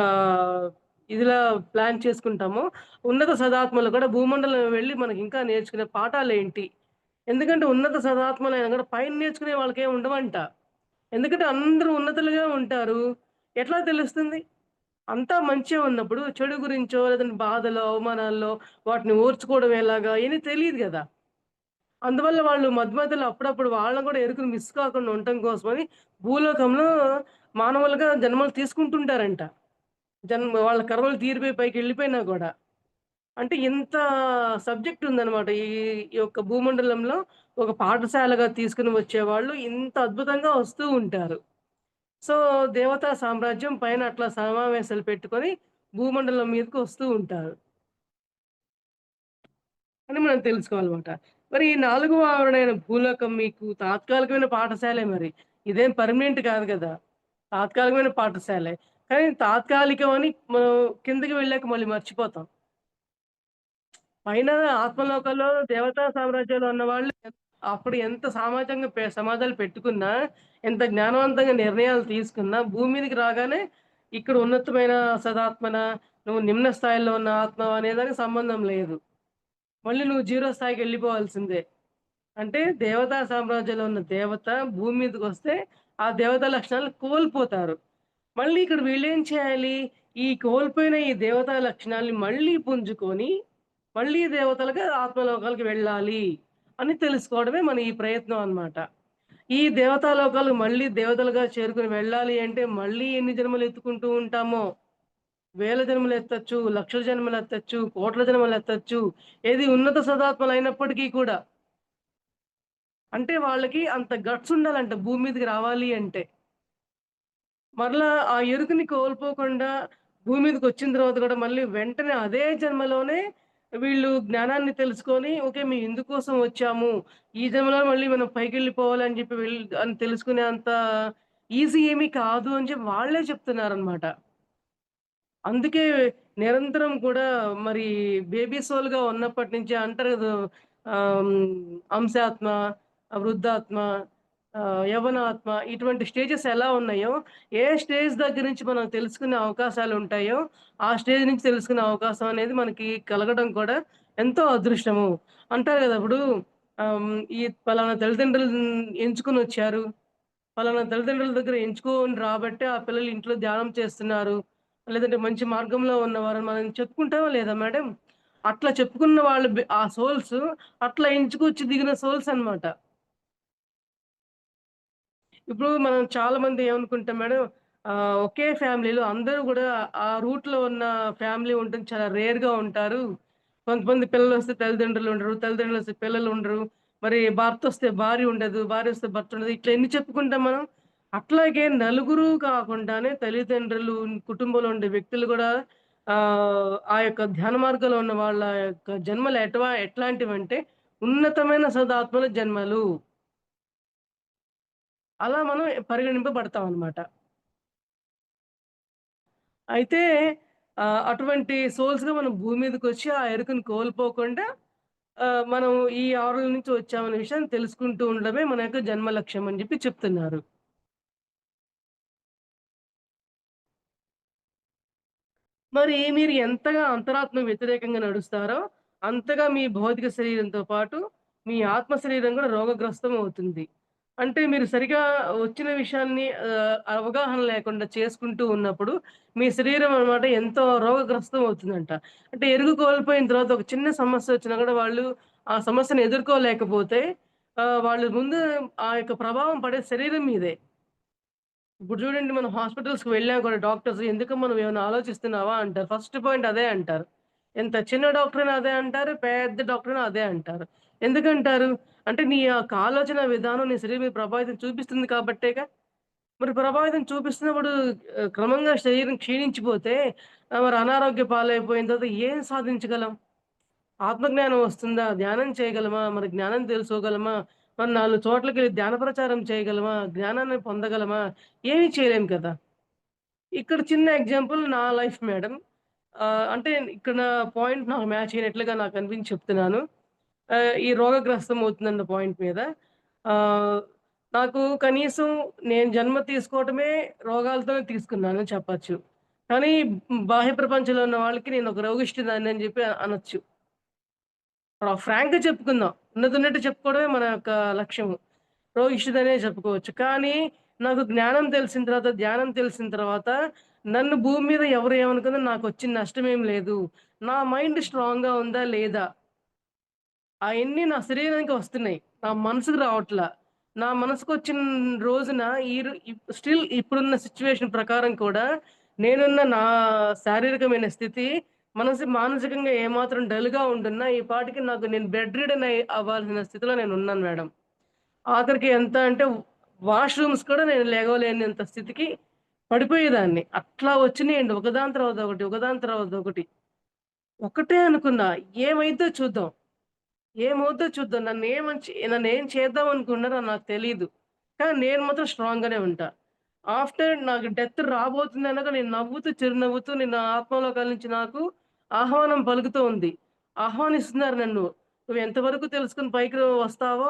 ఇదిలా ప్లాన్ చేసుకుంటామో, ఉన్నత సదాత్మలు కూడా భూమండలం వెళ్లి మనకింకా నేర్చుకునే పాఠాలేంటి? ఎందుకంటే ఉన్నత సదాత్మలైనా కూడా పైన నేర్చుకునే వాళ్ళకేం ఉండవంట. ఎందుకంటే అందరూ ఉన్నతులుగా ఉంటారు. ఎట్లా తెలుస్తుంది? అంతా మంచే ఉన్నప్పుడు చెడు గురించో లేదంటే బాధలో, అవమానాల్లో వాటిని ఓర్చుకోవడం ఎలాగా ఇయన్నీ తెలీదు గదా! అందువల్ల వాళ్ళు మధ్యలో అప్పుడప్పుడు వాళ్ళని కూడా ఎరుకుని మిస్ కాకుండా ఉండటం కోసమని భూలోకంలో మానవులుగా జన్మలు తీసుకుంటుంటారంట. వాళ్ళ కర్మలు తీరిపోయి పైకెళ్ళిపోయినా గూడా. అంటే ఇంత సబ్జెక్ట్ ఉందనమాట. ఈ యొక్క భూమండలంలో ఒక పాఠశాలగా తీసుకొని వచ్చేవాళ్ళు ఇంత అద్భుతంగా వస్తూ ఉంటారు. సో, దేవతా సామ్రాజ్యం పైన అట్లా సమావేశాలు పెట్టుకొని భూమండలం మీదకి వస్తూ ఉంటారు అని మనం తెలుసుకోవాలమాట. మరి ఈ నాలుగవ ఆవరణైన భూలోకం మీకు తాత్కాలికమైన పాఠశాలే మరి. ఇదేం పర్మనెంట్ కాదు గదా! తాత్కాలికమైన పాఠశాలే. కానీ తాత్కాలికం అని మనం కిందకి వెళ్ళాక మళ్ళీ మర్చిపోతాం. పైన ఆత్మలోకంలో దేవతా సామ్రాజ్యాలు ఉన్నవాళ్ళు అప్పుడు ఎంత సమాజాలు పెట్టుకున్నా, ఎంత జ్ఞానవంతంగా నిర్ణయాలు తీసుకున్నా, భూమి మీదకి రాగానే ఇక్కడ ఉన్నతమైన సదాత్మన, నువ్వు నిమ్న స్థాయిలో ఉన్న ఆత్మవ అనే దానికి సంబంధం లేదు. మళ్ళీ నువ్వు జీరో స్థాయికెళ్ళిపోవాల్సిందే. అంటే దేవతా సామ్రాజ్యంలో ఉన్న దేవత భూమి మీదకొస్తే, ఆ దేవతా లక్షణాలు కోల్పోతారు. మళ్ళీ ఇక్కడ వీళ్ళేం చేయాలి? ఈ కోల్పోయిన ఈ దేవతా లక్షణాల్ని మళ్ళీ పుంజుకొని, మళ్ళీ దేవతలుగా ఆత్మలోకాలకి వెళ్ళాలి అని తెలుసుకోవడమే మన ఈ ప్రయత్నం అన్నమాట. ఈ దేవతా లోకాలకు మళ్ళీ దేవతలుగా చేరుకొని వెళ్ళాలి అంటే, మళ్ళీ ఎన్ని జన్మలు ఎత్తుకుంటూ ఉంటామో, వేల జన్మలెత్తొచ్చు, లక్షల జన్మలెత్తొచ్చు, కోట్ల జన్మలెత్తొచ్చు. ఏది ఉన్నత సదాత్మలైనప్పటికీ కూడా. అంటే వాళ్ళకి అంత గట్స్ ఉండాలంట భూమి మీదకి రావాలి అంటే. మరలా ఆ ఎరుకని కోల్పోకుండా భూమి మీదకొచ్చిన తర్వాత కూడా మళ్ళీ వెంటనే అదే జన్మలోనే వీళ్ళు జ్ఞానాన్ని తెలుసుకొని, ఓకే. మేము ఇందుకోసం వచ్చాము. ఈ జన్మలో మళ్ళీ మనం పైకెళ్ళిపోవాలి అని చెప్పి అని తెలుసుకునే అంత ఈజీ ఏమీ కాదు అని చెప్పి వాళ్ళే చెప్తున్నారనమాట. అందుకే నిరంతరం కూడా మరి బేబీ సోల్‌గా ఉన్నప్పటి నుంచే అంటారు కదా! అంశాత్మ, వృద్ధాత్మ, యవ్వనాత్మ ఇటువంటి స్టేజెస్ ఎలా ఉన్నాయో, ఏ స్టేజ్ దగ్గర నుంచి మనం తెలుసుకునే అవకాశాలుంటాయో, ఆ స్టేజ్ నుంచి తెలుసుకునే అవకాశం అనేది మనకి కలగడం కూడా ఎంతో అదృష్టము. అంటారు కదా! ఇప్పుడు ఈ పలానా తల్లిదండ్రులను ఎంచుకొనొచ్చారు. పలానా తల్లిదండ్రుల దగ్గర ఎంచుకొని రాబట్టే ఆ పిల్లలు ఇంట్లో ధ్యానం చేస్తున్నారు. లేదంటే మంచి మార్గంలో ఉన్నవారని మనం చెప్పుకుంటామా లేదా మేడం? అట్లా చెప్పుకున్న వాళ్ళు ఆ సోల్స్ అట్లా ఎంచుకొచ్చి దిగిన సోల్స్ అన్నమాట. ఇప్పుడు మనం చాలా మంది ఏమనుకుంటాం మేడం, ఒకే ఫ్యామిలీలో అందరూ గూడా ఆ రూట్‌లో ఉన్న ఫ్యామిలీ ఉంటుంది. చాలా రేర్‌గా ఉంటారు. కొంతమంది పిల్లలొస్తే తల్లిదండ్రులు ఉండరు. తల్లిదండ్రులొస్తే పిల్లలు ఉండరు. మరి భర్తొస్తే భార్య ఉండదు. భార్యొస్తే భర్త ఉండదు. ఇట్లా ఎన్ని చెప్పుకుంటాం మనం. అట్లాగే నలుగురు కాకుండానే తల్లిదండ్రులు, కుటుంబంలో ఉండే వ్యక్తులు గూడా ఆ యొక్క ధ్యాన మార్గంలో ఉన్న వాళ్ళ యొక్క జన్మలు ఎట్లాంటివంటే ఉన్నతమైన సదాత్మల జన్మలు. అలా మనం పరిగణింపబడతామనమాట. అయితే అటువంటి సోల్స్‌గా మనం భూమి మీదకొచ్చి ఆ ఎరుకను కోల్పోకుండా మనం ఈ ఆరుల నుంచి వచ్చామనే విషయాన్ని తెలుసుకుంటూ ఉండడమే మన యొక్క జన్మ లక్ష్యం అని చెప్పి చెప్తున్నారు. మరి మీరు ఎంతగా అంతరాత్మకు వ్యతిరేకంగా నడుస్తారో, అంతగా మీ భౌతిక శరీరంతో పాటు మీ ఆత్మ శరీరం కూడా రోగగ్రస్తం అవుతుంది. అంటే మీరు సరిగా వచ్చిన విషయాన్ని అవగాహన లేకుండా చేసుకుంటూ ఉన్నప్పుడు, మీ శరీరం అన్నమాట ఎంతో రోగగ్రస్తం అవుతుందంట. అంటే ఎరుగు కోల్పోయిన తర్వాత ఒక చిన్న సమస్య వచ్చినా కూడా వాళ్ళు ఆ సమస్యను ఎదుర్కోలేకపోతే వాళ్ళు ముందు ఆ యొక్క ప్రభావం పడేది శరీరం మీదే. ఇప్పుడు చూడండి మనం హాస్పిటల్స్‌కి వెళ్ళినా కూడా డాక్టర్స్ "ఎందుకమ్మా నువ్వేమైనా ఆలోచిస్తున్నావా?" అంటారు. ఫస్ట్ పాయింట్ అదే అంటారు. ఎంత చిన్న డాక్టరైనా అదే అంటారు. పెద్ద డాక్టరైనా అదే అంటారు. ఎందుకంటారు? అంటే నీ యొక్క ఆలోచన విధానం నీ శరీరం మీద ప్రభావితం చూపిస్తుంది కాబట్టేగా. మరి ప్రభావితం చూపిస్తున్నప్పుడు క్రమంగా శరీరం క్షీణించిపోతే మరి అనారోగ్య పాలైపోయిన తర్వాత ఏం సాధించగలం? ఆత్మజ్ఞానం వస్తుందా? ధ్యానం చేయగలమా? మరి జ్ఞానం తెలుసుకోగలమా? మరి 4 చోట్లకెళ్ళి ధ్యాన ప్రచారం చేయగలమా? జ్ఞానాన్ని పొందగలమా? ఏమి చేయలేం కదా! ఇక్కడ చిన్న ఎగ్జాంపుల్ నా లైఫ్ మేడం. అంటే ఇక్కడ పాయింట్ నాకు మ్యాచ్ అయినట్లుగా నాకనిపించి చెప్తున్నాను. ఈ రోగగ్రస్తం అవుతుందన్న పాయింట్ మీద. ఆహ్, నాకు కనీసం నేను జన్మ తీసుకోవటమే రోగాలతోనే తీసుకున్నానని చెప్పచ్చు. కానీ బాహ్య ప్రపంచంలో ఉన్న వాళ్ళకి నేను ఒక రోగిష్టిదాన్ని అని చెప్పి అనొచ్చు. ఫ్రాంక్‌గా చెప్పుకుందాం. ఉన్నదున్నట్టు చెప్పుకోవడమే మన యొక్క లక్ష్యము. రోగిష్టిదనే చెప్పుకోవచ్చు. కానీ నాకు జ్ఞానం తెలిసిన తర్వాత, ధ్యానం తెలిసిన తర్వాత నన్ను భూమి మీద ఎవరు ఏమనుకున్నా నాకొచ్చిన నష్టమేం లేదు. నా మైండ్ స్ట్రాంగ్‌గా ఉందా? లేదా? అయన్నీ నా శరీరానికి వస్తున్నాయి. నా మనసుకు రావట్లా. నా మనసుకొచ్చిన రోజున ఈ రో ఇప్ స్టిల్ ఇప్పుడున్న సిట్యుయేషన్ ప్రకారం కూడా నేనున్న నా శారీరకమైన స్థితి మానసికంగా ఏమాత్రం డల్‌గా ఉంటున్నా ఈ పాటికి నాకు నేను బెడ్ రిడెన్ అవ్వాల్సిన స్థితిలో నేనున్నాను మేడం. ఆఖరికి ఎంత అంటే వాష్‌రూమ్స్ కూడా నేను లెగవలేనంత స్థితికి పడిపోయేదాన్ని. అట్లా వచ్చినియండి ఒకదాని తర్వాత ఒకటి, ఒకదాని తర్వాత ఒకటి. ఒకటే అనుకున్నా ఏమైద్దో చూద్దాం. ఏమవుద్దో చూద్దాం. నన్నేం చేద్దాం అనుకుంటున్నారో నాకు తెలీదు. కానీ నేను మాత్రం స్ట్రాంగ్‌గానే ఉంటా. ఆఫ్టర్ నాకు డెత్ రాబోతుందనగా నేను నవ్వుతూ, చిరునవ్వుతూ నేను నా ఆత్మలోకాల నుంచి నాకు ఆహ్వానం పలుకుతూ ఉంది. ఆహ్వానిస్తున్నారు నన్ను. "నువ్వు ఎంతవరకు తెలుసుకొని పైకి వస్తావో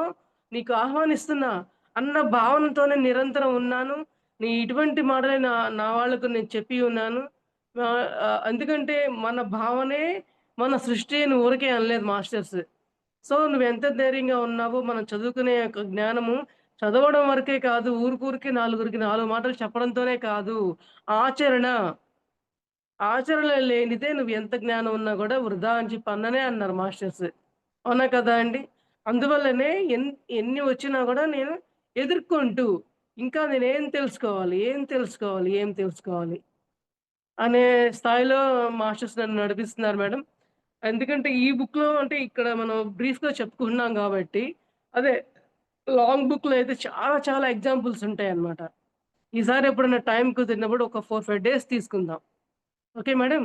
నీకు ఆహ్వానిస్తున్నా" అన్న భావనతోనే నిరంతరం ఉన్నాను. ఇటువంటి మాటలే నా నా వాళ్ళకు నేను చెప్పి ఉన్నాను. ఎందుకంటే మన భావనే మన సృష్టి అని ఊరికే అనలేదు మాస్టర్స్. సో, నువ్వెంత ధైర్యంగా ఉన్నావో మనం చదువుకునే యొక్క జ్ఞానము చదవడం వరకే కాదు, ఊరికూరికే నలుగురికి 4 మాటలు చెప్పడంతోనే కాదు. ఆచరణ, ఆచరణ లేనిదే నువ్వెంత జ్ఞానం ఉన్నా గూడా వృధా అని చెప్పి అన్ననే అన్నారు మాస్టర్స్. అవునా కదా అండి? అందువల్లనే ఎన్ని వచ్చినా గూడా నేను ఎదుర్కొంటూ, ఇంకా నేనేం తెలుసుకోవాలి? ఏం తెలుసుకోవాలి? ఏం తెలుసుకోవాలి? అనే స్థాయిలో మాస్టర్స్ నన్ను నడిపిస్తున్నారు మేడం. ఎందుకంటే ఈ బుక్‌లో అంటే ఇక్కడ మనం బ్రీఫ్‌గా చెప్పుకుంటున్నాం గాబట్టి, అదే లాంగ్ బుక్‌లో అయితే చాలా చాలా ఎగ్జాంపుల్స్ ఉంటాయన్నమాట. ఈసారి ఎప్పుడైనా టైం కుదిరినప్పుడు ఒక 4, 5 డేస్ తీసుకుందాం. Okay madam?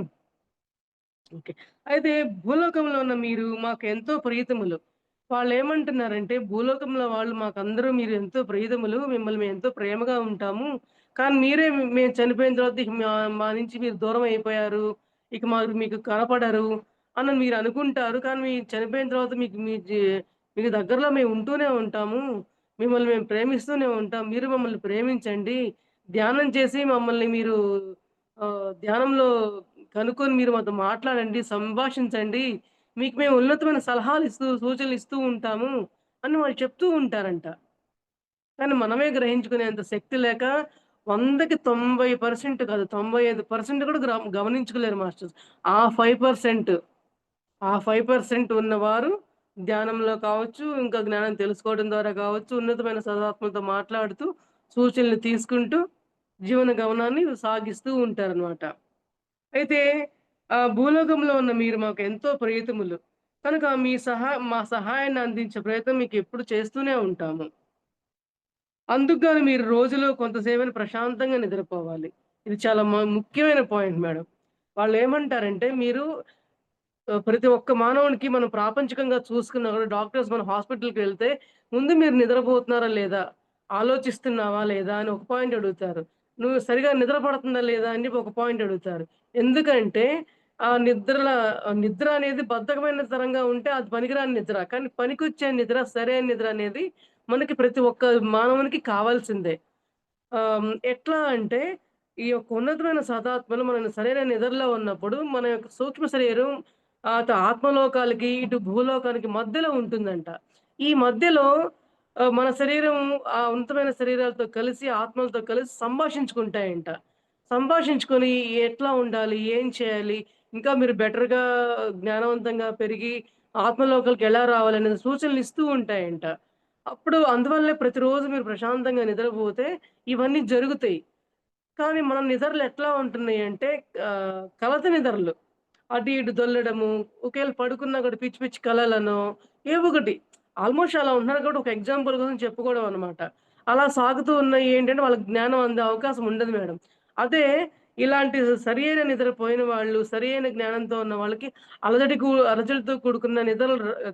ఓకే. అయితే భూలోకంలో ఉన్న మీరు మాకెంతో ప్రియతములు. వాళ్ళేమంటున్నారంటే, భూలోకంలో వాళ్ళు మాకందరూ మీరు ఎంతో ప్రియతములు. మిమ్మల్ని మేమెంతో ప్రేమగా ఉంటాము. కానీ మీరే మేము చనిపోయిన తర్వాత ఇక మా నుంచి మీరు దూరం అయిపోయారు. ఇక మీకు కనపడరు అని మీరనుకుంటారు. కానీ చనిపోయిన తర్వాత మీకు దగ్గరలో మేము ఉంటూనే ఉంటాము. మిమ్మల్ని మేము ప్రేమిస్తూనే ఉంటాం. మీరు మమ్మల్ని ప్రేమించండి. ధ్యానం చేసి మమ్మల్ని మీరు ధ్యానంలో కనుక్కొని మీరు మాతో మాట్లాడండి, సంభాషించండి. మీకు మేము ఉన్నతమైన సలహాలిస్తూ, సూచనలిస్తూ ఉంటాము అని వాళ్ళు చెప్తూ ఉంటారంట. కానీ మనమే గ్రహించుకునేంత శక్తి లేక 100కి 90% కాదు 95% కూడా గమనించుకోలేరు మాస్టర్స్. ఆ 5% ఆ 5% ఉన్నవారు ధ్యానంలో కావచ్చు, ఇంకా జ్ఞానం తెలుసుకోవడం ద్వారా కావచ్చు, ఉన్నతమైన సదాత్మలతో మాట్లాడుతూ, సూచనలు తీసుకుంటూ జీవన గమనాన్ని సాగిస్తూ ఉంటారనమాట. అయితే భూలోకంలో ఉన్న మీరు మాకెంతో ప్రియతములు. కనుక మా సహాయాన్ని అందించే ప్రయత్నం మీకెప్పుడు చేస్తూనే ఉంటాము. అందుకుగాను మీరు రోజులో కొంతసేపని ప్రశాంతంగా నిద్రపోవాలి. ఇది చాలా ముఖ్యమైన పాయింట్ మేడం. వాళ్ళేమంటారంటే మీరు ప్రతి ఒక్క మానవునికి మనం ప్రాపంచికంగా చూసుకున్నా గూడా డాక్టర్స్ మన హాస్పిటల్‌కి వెళ్తే ముందు మీరు నిద్రపోతున్నారా లేదా? ఆలోచిస్తున్నావా లేదా? అని ఒక పాయింట్ అడుగుతారు. నువ్వు సరిగ్గా నిద్ర పడుతుందా లేదా? అని చెప్పి ఒక పాయింట్ అడుగుతారు. ఎందుకంటే నిద్ర అనేది బద్ధకమైన తరంగా ఉంటే అది పనికిరాని నిద్ర. కానీ పనికొచ్చే నిద్ర, సరైన నిద్ర అనేది మనకి ప్రతి ఒక్క మానవునికి కావాల్సిందే. ఎట్లా అంటే ఈ యొక్క ఉన్నతమైన సదాత్మలు మనల్ని సరైన నిద్రలో ఉన్నప్పుడు మన యొక్క సూక్ష్మ శరీరం ఆత్మలోకాలకి, ఇటు భూలోకానికి మధ్యలో ఉంటుందంట. ఈ మధ్యలో మన శరీరం ఆ ఉన్నతమైన శరీరాలతో కలిసి, ఆత్మలతో కలిసి సంభాషించుకుంటాయంట. సంభాషించుకొని ఎట్లా ఉండాలి? ఏం చేయాలి? ఇంకా మీరు బెటర్‌గా జ్ఞానవంతంగా పెరిగి ఆత్మలోకాలకి ఎలా రావాలనే సూచనలు ఇస్తూ ఉంటాయంట. అప్పుడు అందువల్లే ప్రతిరోజు మీరు ప్రశాంతంగా నిద్రపోతే ఇవన్నీ జరుగుతాయి. కానీ మన నిద్రలు ఎట్లా ఉంటున్నాయంటే కలత నిద్రలు. అటు ఇటు దొల్లడము, ఒకవేళ పడుకున్నా కూడా పిచ్చి పిచ్చి కలలనో, ఏవో ఒకటి. ఆల్‌మోస్ట్ అలా ఉంటున్నారు కాబట్టి ఒక ఎగ్జాంపుల్ కోసం చెప్పుకోవడం అనమాట. అలా సాగుతూ ఉన్నాయి ఏంటంటే వాళ్ళకి జ్ఞానం అందే అవకాశం ఉండదు మేడం. అదే ఇలాంటి సరియైన నిద్ర పోయిన వాళ్ళు, సరియైన జ్ఞానంతో ఉన్న వాళ్ళకి అలజడితో కూడుకున్న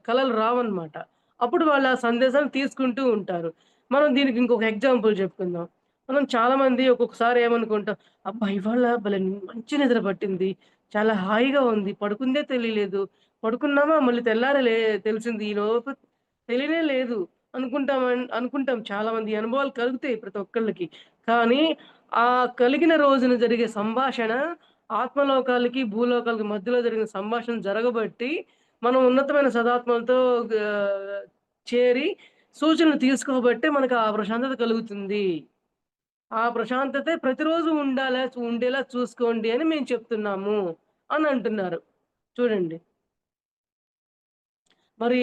కలలు రావన్నమాట. అప్పుడు వాళ్ళు ఆ సందేశాన్ని తీసుకుంటూ ఉంటారు. మనం దీనికి ఇంకొక ఎగ్జాంపుల్ చెప్పుకుందాం. మనం చాలామంది ఒక్కొక్కసారి ఏమనుకుంటాం, అబ్బా! ఇవాళ భలే మంచి నిద్ర పట్టింది. చాలా హాయిగా ఉంది. పడుకుందే తెలియలేదు. పడుకున్నామా మళ్ళీ తెల్లారి తెలిసింది. ఈలోపు తెలియనే లేదు అనుకుంటాం చాలామంది. ఈ అనుభవాలు కలుగుతాయి ప్రతి ఒక్కళ్ళకి. కానీ ఆ కలిగిన రోజున జరిగే సంభాషణ ఆత్మలోకాలకి, భూలోకాలకి మధ్యలో జరిగిన సంభాషణ జరగబట్టి మనం ఉన్నతమైన సదాత్మలతో గా చేరి సూచనలు తీసుకోబట్టే మనకు ఆ ప్రశాంతత కలుగుతుంది. ఆ ప్రశాంతతే ప్రతిరోజు ఉండేలా చూసుకోండి అని మేము చెప్తున్నాము అని అంటున్నారు. చూడండి. మరి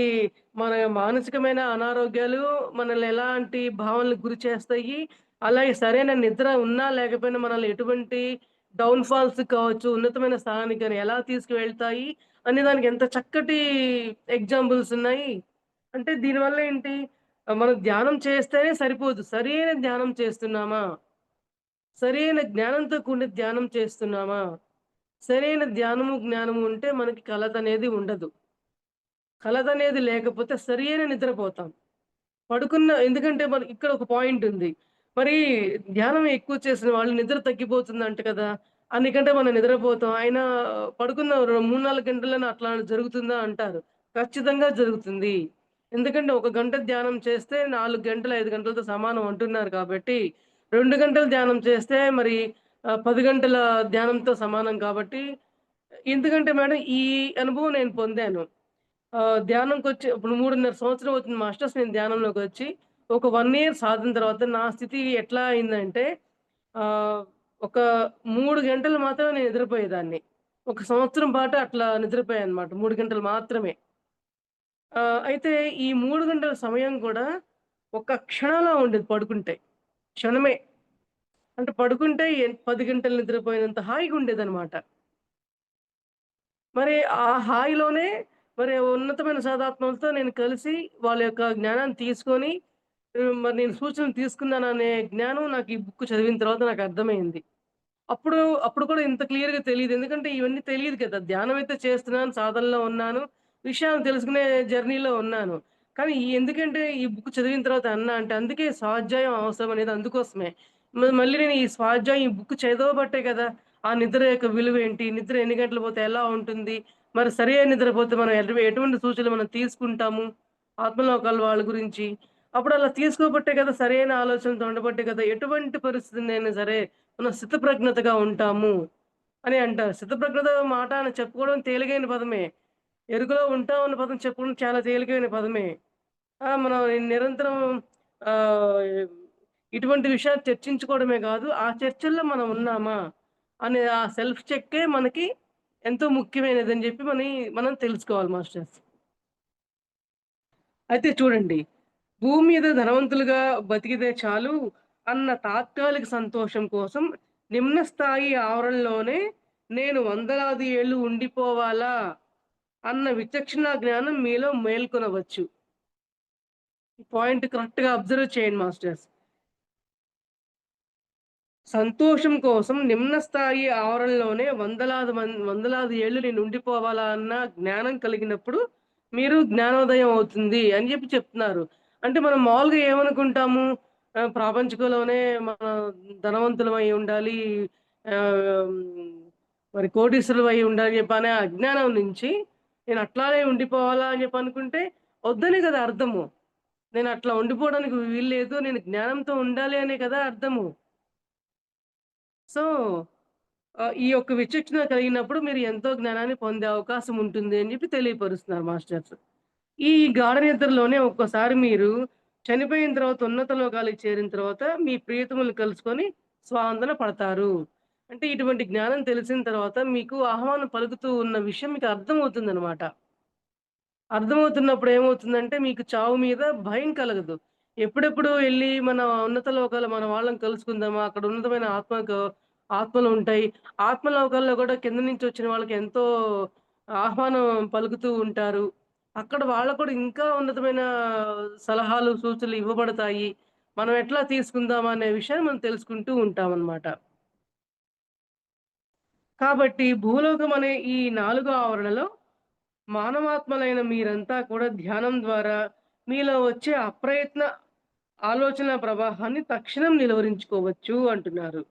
మన మానసికమైన అనారోగ్యాలు మనల్ని ఎలాంటి భావనలకు గురి చేస్తాయి? అలాగే సరైన నిద్ర ఉన్నా లేకపోయినా మనల్ని ఎటువంటి డౌన్ ఫాల్స్ కావచ్చు, ఉన్నతమైన స్థానానికి గాని ఎలా తీసుకువెళ్తాయి అనే దానికి ఎంత చక్కటి ఎగ్జాంపుల్స్ ఉన్నాయి. అంటే దీనివల్ల ఏంటి? మనం ధ్యానం చేస్తేనే సరిపోదు. సరైన ధ్యానం చేస్తున్నామా? సరైన జ్ఞానంతో కూడిన ధ్యానం చేస్తున్నామా? సరైన ధ్యానము, జ్ఞానము ఉంటే మనకి కలతనేది ఉండదు. కలతనేది లేకపోతే సరియైన నిద్రపోతాం. ఎందుకంటే మనకి ఇక్కడ ఒక పాయింట్ ఉంది. మరి ధ్యానం ఎక్కువ చేసిన వాళ్ళు నిద్ర తగ్గిపోతుందంట కదా! అందుకంటే మనం నిద్రపోతాం. అయినా పడుకున్న 3, 4 గంటల్లోనే అట్లా జరుగుతుందా అంటారు. ఖచ్చితంగా జరుగుతుంది. ఎందుకంటే ఒక గంట ధ్యానం చేస్తే 4 గంటలు, 5 గంటలతో సమానం అంటున్నారు కాబట్టి, 2 గంటలు ధ్యానం చేస్తే మరి 10 గంటల ధ్యానంతో సమానం కాబట్టి ఎందుకంటే మేడం ఈ అనుభవం నేను పొందాను. ధ్యానంకొచ్చి ఇప్పుడు 3.5 సంవత్సరం అవుతుంది మాస్టర్స్ నేను ధ్యానంలోకొచ్చి. ఒక 1 ఇయర్ సాధిన తర్వాత నా స్థితి ఎట్లా అయిందంటే ఆహ్, ఒక 3 గంటలు మాత్రమే నేను నిద్రపోయేదాన్ని. ఒక సంవత్సరం పాటు అట్లా నిద్రపోయానన్నమాట. 3 గంటలు మాత్రమే. అయితే ఈ 3 గంటల సమయం కూడా ఒక క్షణంలో ఉండేది పడుకుంటే. క్షణమే. అంటే పడుకుంటే 10 గంటలు నిద్రపోయినంత హాయిగా ఉండేదన్నమాట. మరి ఆ హాయిలోనే మరి ఉన్నతమైన సదాత్మలతో నేను కలిసి వాళ్ళ యొక్క జ్ఞానాన్ని తీసుకొని మరి నేను సూచనలు తీసుకున్నాననే జ్ఞానం నాకు ఈ బుక్ చదివిన తర్వాత నాకు అర్థమైంది. అప్పుడు అప్పుడు కూడా ఇంత క్లియర్‌గా తెలీదు. ఎందుకంటే ఇవన్నీ తెలీదు కదా! ధ్యానం అయితే చేస్తున్నాను, సాధనలో ఉన్నాను. విషయాలు తెలుసుకునే జర్నీలో ఉన్నాను. కానీ ఎందుకంటే ఈ బుక్ చదివిన తర్వాత అన్నా అంటే అందుకే స్వాధ్యాయం అవసరం అనేది అందుకోసమే. మళ్ళీ నేను ఈ స్వాధ్యాయం ఈ బుక్ చదవబట్టే కదా! ఆ నిద్ర యొక్క విలువేంటి? నిద్ర ఎన్ని గంటలు పోతే ఎలా ఉంటుంది? మరి సరైన నిద్రపోతే మనం ఎటువంటి సూచనలు మనం తీసుకుంటాము? ఆత్మలోకాల వాళ్ళ గురించి. అప్పుడు అలా తీసుకోబట్టే కదా! సరైన ఆలోచనలతో ఉండబట్టే కదా! ఎటువంటి పరిస్థితినైనా సరే మనం స్థితప్రజ్ఞతగా ఉంటాము అని అంటారు. స్థితప్రజ్ఞత మాట అని చెప్పుకోవడం తేలికైన పదమే. ఎరుకలో ఉంటాం అన్న పదం చెప్పుకోవడం చాలా తేలికైన పదమే. మనం నిరంతరం ఆహ్, ఇటువంటి విషయాలు చర్చించుకోవడమే కాదు, ఆ చర్చల్లో మనం ఉన్నామా అనే ఆ సెల్ఫ్ చెక్కే మనకి ఎంతో ముఖ్యమైనదని చెప్పి మనం తెలుసుకోవాలి మాస్టర్స్. అయితే చూడండి, భూమి మీద ధనవంతులుగా బతికితే చాలు అన్న తాత్కాలిక సంతోషం కోసం నిమ్న స్థాయి ఆవరణలోనే నేను వందలాది ఏళ్ళు ఉండిపోవాలా అన్న విచక్షణ జ్ఞానం మీలో మేల్కొనవచ్చు. ఈ పాయింట్ కరెక్ట్‌గా అబ్జర్వ్ చేయండి మాస్టర్స్. సంతోషం కోసం నిమ్న స్థాయి ఆవరణలోనే వందలాది ఏళ్ళు నేను ఉండిపోవాలా అన్న జ్ఞానం కలిగినప్పుడు మీరు జ్ఞానోదయం అవుతుంది అని చెప్తున్నారు. అంటే మనం మామూలుగా ఏమనుకుంటాము ప్రాపంచికంలోనే మనం ధనవంతులమై ఉండాలి. ఆహ్, మరి కోటీశ్వరులమై ఉండాలి అని చెప్పి అనే అజ్ఞానం నుంచి నేను అట్లానే ఉండిపోవాలా అని చెప్పి అనుకుంటే వద్దనే కదా అర్థము. నేను అట్లా ఉండిపోవడానికి వీల్లేదు. నేను జ్ఞానంతో ఉండాలి అనే కదా అర్థము. సో, ఈ యొక్క విచక్షణ కలిగినప్పుడు మీరు ఎంతో జ్ఞానాన్ని పొందే అవకాశం ఉంటుంది అని చెప్పి తెలియపరుస్తున్నారు మాస్టర్స్. ఈ గాఢ నిద్రలోనే ఒక్కోసారి మీరు చనిపోయిన తర్వాత ఉన్నత లోకాలకు చేరిన తర్వాత మీ ప్రియతములను కలుసుకొని స్వాంతన పడతారు. అంటే ఇటువంటి జ్ఞానం తెలిసిన తర్వాత మీకు ఆహ్వానం పలుకుతూ ఉన్న విషయం మీకు అర్థమవుతుందనమాట. అర్థమవుతున్నప్పుడు ఏమవుతుందంటే మీకు చావు మీద భయం కలగదు. ఎప్పుడెప్పుడు ఎళ్లి మన ఉన్నత లోకాల మన వాళ్ళని కలుసుకుందామా, అక్కడ ఉన్నతమైన ఆత్మకు ఆత్మలు ఉంటాయి. ఆత్మలోకాల్లో కూడా కింద నుంచి వచ్చిన వాళ్ళకి ఎంతో ఆహ్వానం పలుకుతూ ఉంటారు. అక్కడ వాళ్ళకు కూడా ఇంకా ఉన్నతమైన సలహాలు, సూచనలు ఇవ్వబడతాయి. మనం ఎట్లా తీసుకుందామా అనే విషయాన్ని మనం తెలుసుకుంటూ ఉంటామనమాట. కాబట్టి భూలోకం అనే ఈ 4 ఆవరణలో మానవాత్మలైన మీరంతా కూడా ధ్యానం ద్వారా మీలో వచ్చే అప్రయత్న ఆలోచన ప్రవాహాన్ని తక్షణం నిలువరించుకోవచ్చు అంటున్నారు.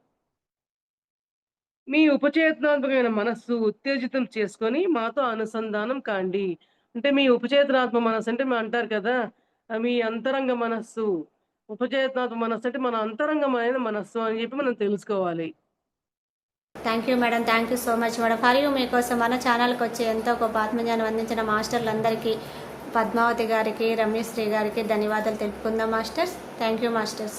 మీ ఉపచేతనాత్మకమైన మనస్సు ఉత్తేజితం చేసుకొని మాతో అనుసంధానం కాండి. అంటే మీ ఉపచేతనాత్మ మనస్సు అంటే అంటారు కదా! మీ అంతరంగ మనస్సు. ఉపచేతనాత్మ మనస్సు అంటే మన అంతరంగమైన మనస్సు అని చెప్పి మనం తెలుసుకోవాలి. Thank you madam. Thank you so much madam. For you మీకోసం మన ఛానల్కి వచ్చి ఎంతో గొప్ప ఆత్మజ్ఞానం అందించిన మాస్టర్లందరికీ, పద్మావతి గారికి, రమ్యశ్రీ గారికి ధన్యవాదాలు తెలుపుకుందాం మాస్టర్స్. Thank you masters.